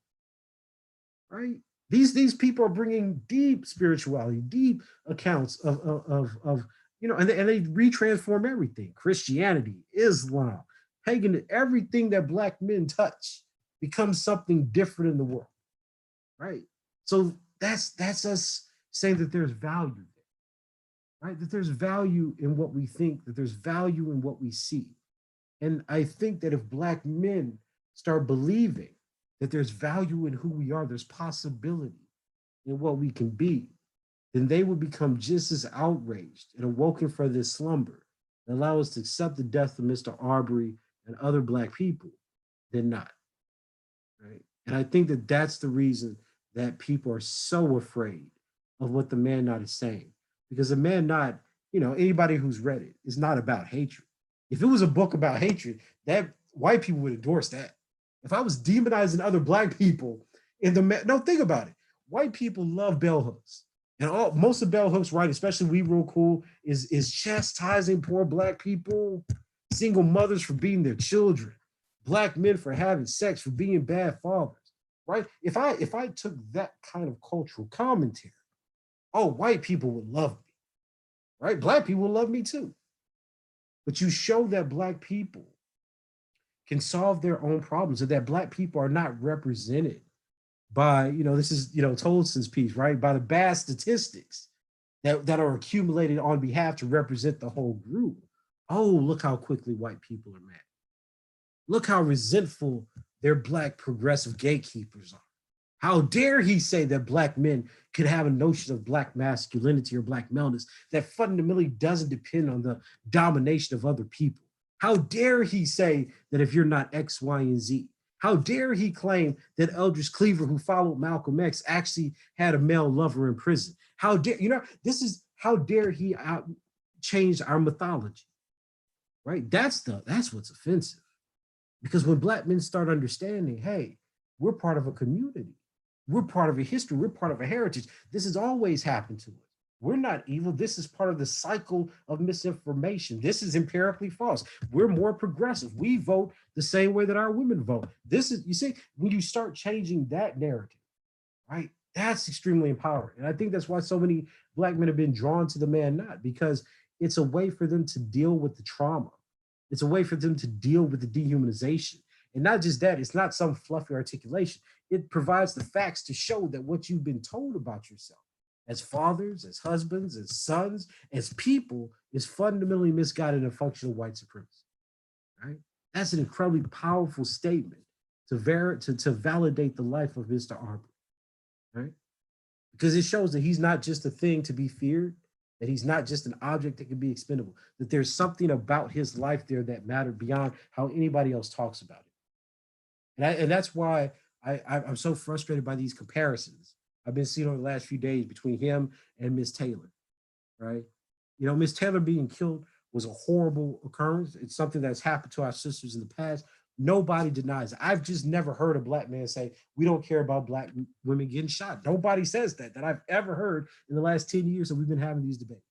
right? These people are bringing deep spirituality, deep accounts of and they retransform everything: Christianity, Islam, pagan, everything that Black men touch becomes something different in the world, right? So That's us saying that there's value there, right? That there's value in what we think, that there's value in what we see. And I think that if Black men start believing that there's value in who we are, there's possibility in what we can be, then they will become just as outraged and awoken from this slumber and allow us to accept the death of Mr. Arbery and other Black people than not, right? And I think that that's the reason that people are so afraid of what the man not is saying. Because the man not, anybody who's read it is not about hatred. If it was a book about hatred, that white people would endorse that. If I was demonizing other Black people in the man, no, think about it. White people love bell hooks. And most of bell hooks, right, especially We Real Cool, is chastising poor Black people, single mothers for beating their children, Black men for having sex, for being bad fathers, right? If I took that kind of cultural commentary, oh, white people would love me, right? Black people would love me too. But you show that Black people can solve their own problems and that Black people are not represented by, this is, Tolson's piece, right? By the bad statistics that are accumulated on behalf to represent the whole group. Oh, look how quickly white people are mad. Look how resentful their Black progressive gatekeepers are. How dare he say that Black men could have a notion of Black masculinity or Black maleness that fundamentally doesn't depend on the domination of other people? How dare he say that if you're not X, Y, and Z? How dare he claim that Eldridge Cleaver, who followed Malcolm X, actually had a male lover in prison? How dare, how dare he change our mythology, right? That's what's offensive. Because when Black men start understanding, hey, we're part of a community. We're part of a history. We're part of a heritage. This has always happened to us. We're not evil. This is part of the cycle of misinformation. This is empirically false. We're more progressive. We vote the same way that our women vote. This is, you see, when you start changing that narrative, right, that's extremely empowering. And I think that's why so many Black men have been drawn to the man not, because it's a way for them to deal with the trauma. It's a way for them to deal with the dehumanization. And not just that, it's not some fluffy articulation. It provides the facts to show that what you've been told about yourself as fathers, as husbands, as sons, as people is fundamentally misguided and functional white supremacy, right? That's an incredibly powerful statement to validate the life of Mr. Arbury, right? Because it shows that he's not just a thing to be feared, that he's not just an object that can be expendable, that there's something about his life there that mattered beyond how anybody else talks about it. And that's why I'm so frustrated by these comparisons I've been seeing over the last few days between him and Miss Taylor, right? Miss Taylor being killed was a horrible occurrence. It's something that's happened to our sisters in the past. Nobody denies it. I've just never heard a Black man say, we don't care about Black women getting shot. Nobody says that I've ever heard in the last 10 years that we've been having these debates.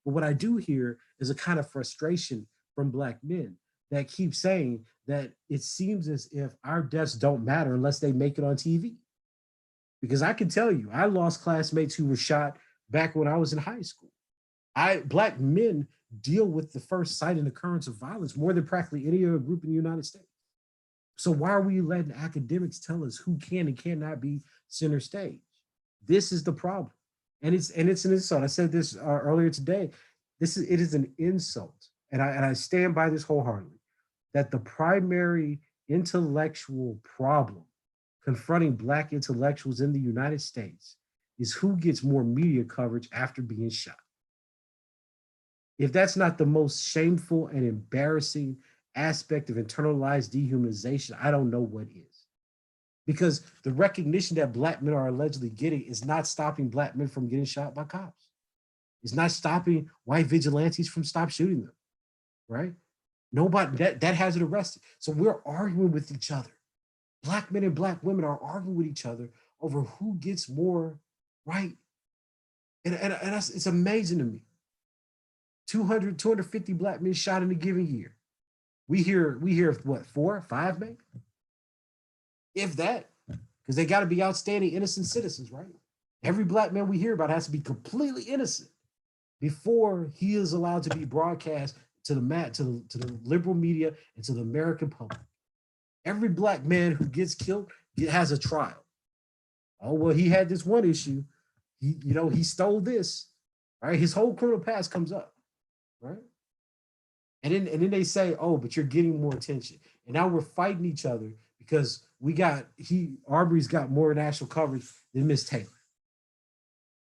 But what I do hear is a kind of frustration from Black men that keep saying that it seems as if our deaths don't matter unless they make it on TV. Because I can tell you, I lost classmates who were shot back when I was in high school. Black men deal with the first sight and occurrence of violence more than practically any other group in the United States. So why are we letting academics tell us who can and cannot be center stage? This is the problem. And it's an insult. I said this earlier today. It is an insult. And I stand by this wholeheartedly, that the primary intellectual problem confronting Black intellectuals in the United States is who gets more media coverage after being shot. If that's not the most shameful and embarrassing aspect of internalized dehumanization, I don't know what is. Because the recognition that Black men are allegedly getting is not stopping Black men from getting shot by cops. It's not stopping white vigilantes from stop shooting them, right? Nobody, that has it arrested. So we're arguing with each other. Black men and Black women are arguing with each other over who gets more, right? And it's amazing to me. 250 Black men shot in a given year. We hear what, 4, 5 maybe? If that, because they got to be outstanding innocent citizens, right? Every Black man we hear about has to be completely innocent before he is allowed to be broadcast to the liberal media and to the American public. Every Black man who gets killed has a trial. Oh, well, he had this one issue. He stole this, right? His whole criminal past comes up, right? And then they say, oh, but you're getting more attention. And now we're fighting each other because Arbery's got more national coverage than Miss Taylor.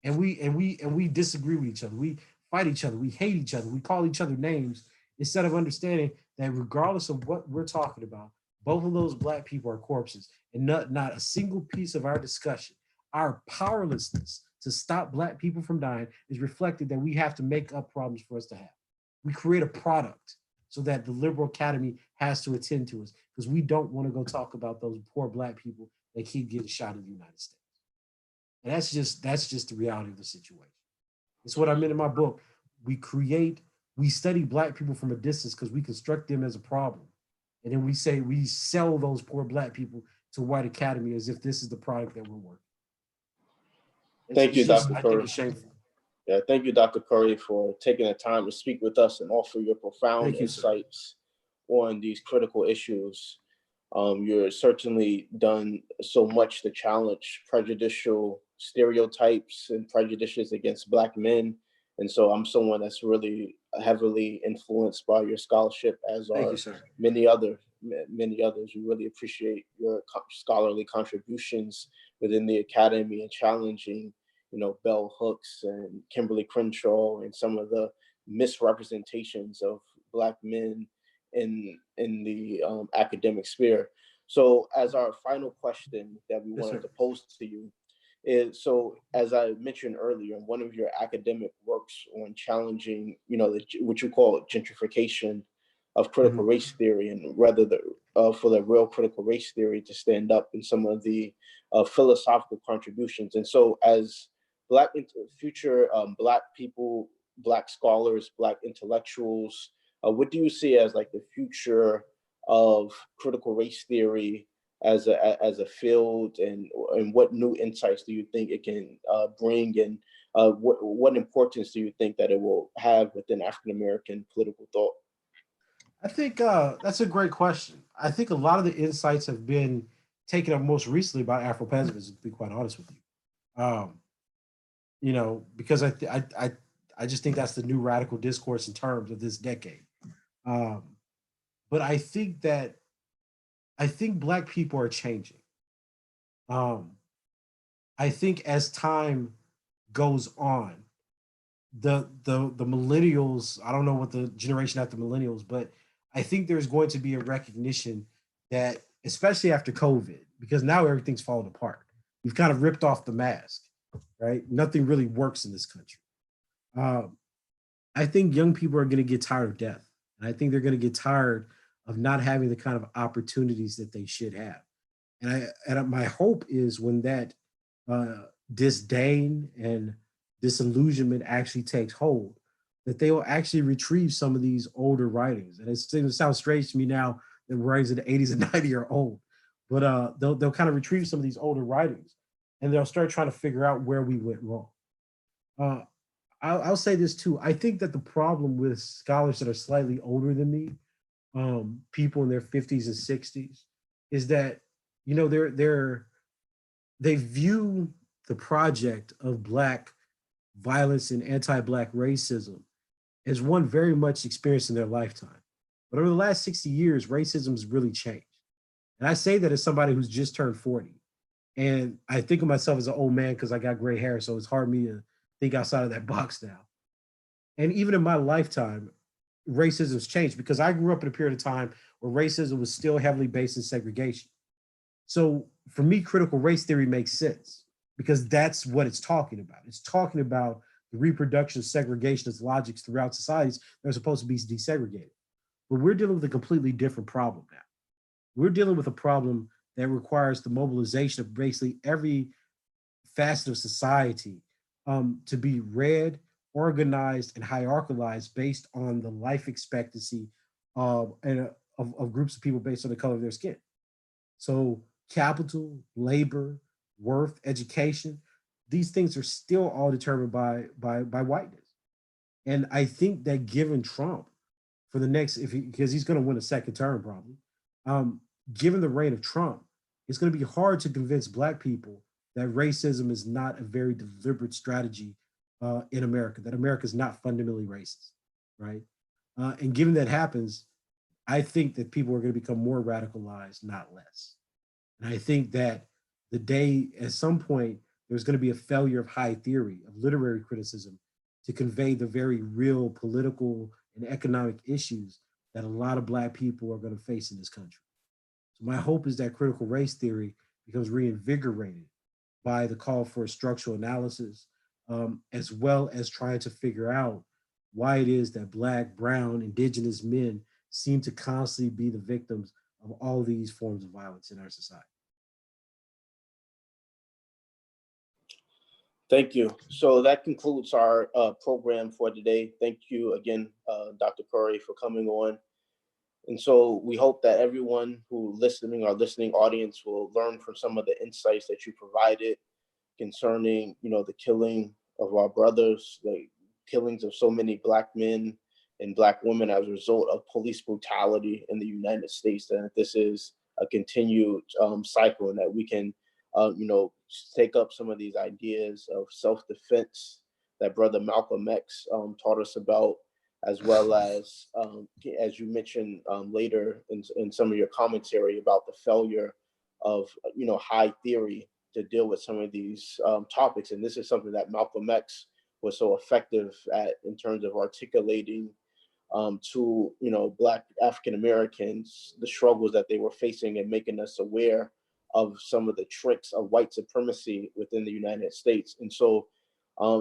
And we disagree with each other. We fight each other. We hate each other. We call each other names instead of understanding that regardless of what we're talking about, both of those Black people are corpses, and not a single piece of our discussion, our powerlessness to stop Black people from dying is reflected that we have to make up problems for us to have. We create a product so that the liberal academy has to attend to us because we don't want to go talk about those poor Black people that keep getting shot in the United States. And that's just the reality of the situation. It's what I meant in my book. We study Black people from a distance because we construct them as a problem. And then we sell those poor Black people to white academy as if this is the product that we're working. Thank you, Dr. I Curry. think it's shameful. Yeah, thank you, Dr. Curry, for taking the time to speak with us and offer your profound Thank you, sir. insights on these critical issues. You're certainly done so much to challenge prejudicial stereotypes and prejudices against Black men. And so I'm someone that's really heavily influenced by your scholarship, as Thank are you, sir. many others. We really appreciate your scholarly contributions within the academy and challenging, Bell Hooks and Kimberly Crenshaw and some of the misrepresentations of Black men in the academic sphere. So as our final question that we Yes, wanted sir. to pose to you is, so as I mentioned earlier, one of your academic works on challenging, what you call gentrification of critical Mhm. race theory, and for the real critical race theory to stand up in some of the philosophical contributions. And so as future Black people, Black scholars, Black intellectuals, what do you see as like the future of critical race theory as a field, and what new insights do you think it can bring, and what importance do you think that it will have within African American political thought? I think that's a great question. I think a lot of the insights have been taken up most recently by Afro-pessimism, to be quite honest with you. Because I just think that's the new radical discourse in terms of this decade. Um, but I think Black people are changing. Um, I think as time goes on, the millennials, I don't know what the generation after millennials, but I think there's going to be a recognition that, especially after COVID, because now everything's falling apart. We've kind of ripped off the mask, right? Nothing really works in this country. Um, I think young people are going to get tired of death. And I think they're going to get tired of not having the kind of opportunities that they should have. And my hope is when that disdain and disillusionment actually takes hold, that they will actually retrieve some of these older writings. And it sounds strange to me now that writings in the 80s and 90s are old, but they'll kind of retrieve some of these older writings and they'll start trying to figure out where we went wrong. Uh, I'll say this too. I think that the problem with scholars that are slightly older than me, people in their 50s and 60s, is that they view the project of Black violence and anti-Black racism as one very much experienced in their lifetime. But over the last 60 years, racism has really changed. And I say that as somebody who's just turned 40. And I think of myself as an old man because I got gray hair, so it's hard for me to think outside of that box now. And even in my lifetime, racism's changed because I grew up in a period of time where racism was still heavily based in segregation. So for me, critical race theory makes sense because that's what it's talking about. It's talking about the reproduction of segregationist logics throughout societies that are supposed to be desegregated. But we're dealing with a completely different problem now. We're dealing with a problem that requires the mobilization of basically every facet of society to be read, organized, and hierarchized based on the life expectancy of groups of people based on the color of their skin. So capital, labor, worth, education, these things are still all determined by whiteness. And I think that given Trump for the next, because he's going to win a second term probably, given the reign of Trump, it's going to be hard to convince Black people that racism is not a very deliberate strategy in America, that America is not fundamentally racist, right? And given that happens, I think that people are going to become more radicalized, not less. And I think that the day, at some point, there's going to be a failure of high theory, of literary criticism, to convey the very real political and economic issues that a lot of Black people are going to face in this country. So my hope is that critical race theory becomes reinvigorated by the call for structural analysis, as well as trying to figure out why it is that Black, brown, indigenous men seem to constantly be the victims of all these forms of violence in our society. Thank you. So that concludes our program for today. Thank you again, Dr. Curry, for coming on. And so we hope that everyone who listening, our listening audience, will learn from some of the insights that you provided concerning, the killing of our brothers, the killings of so many Black men and Black women as a result of police brutality in the United States, and that this is a continued cycle, and that we can, take up some of these ideas of self-defense that Brother Malcolm X taught us about, as well as you mentioned later in some of your commentary about the failure of, high theory to deal with some of these topics. And this is something that Malcolm X was so effective at in terms of articulating to, Black African Americans, the struggles that they were facing, and making us aware of some of the tricks of white supremacy within the United States. And so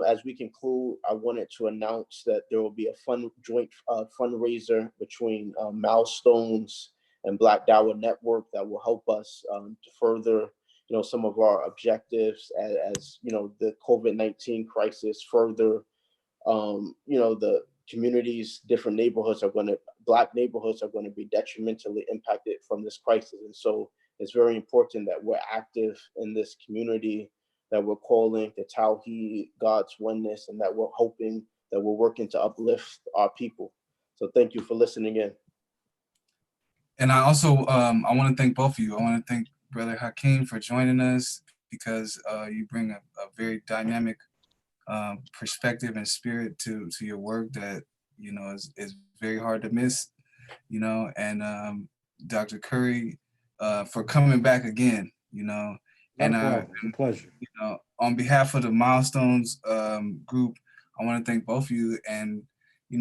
as we conclude, I wanted to announce that there will be a joint fundraiser between Milestones and Black Dawa Network that will help us to further, some of our objectives as the COVID-19 crisis further, the communities, different neighborhoods Black neighborhoods are going to be detrimentally impacted from this crisis. And so it's very important that we're active in this community, that we're calling to Tawheed, God's oneness, and that we're hoping that we're working to uplift our people. So thank you for listening in. And I also, I want to thank both of you. I want to thank Brother Hakeem for joining us, because you bring a very dynamic perspective and spirit to your work that, is very hard to miss, and Dr. Curry for coming back again, and A pleasure. On behalf of the Milestones group, I want to thank both of you. And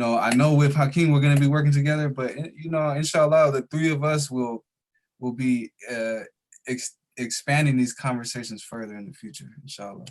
I know with Hakeem we're going to be working together, but inshallah, the three of us will be expanding these conversations further in the future, inshallah.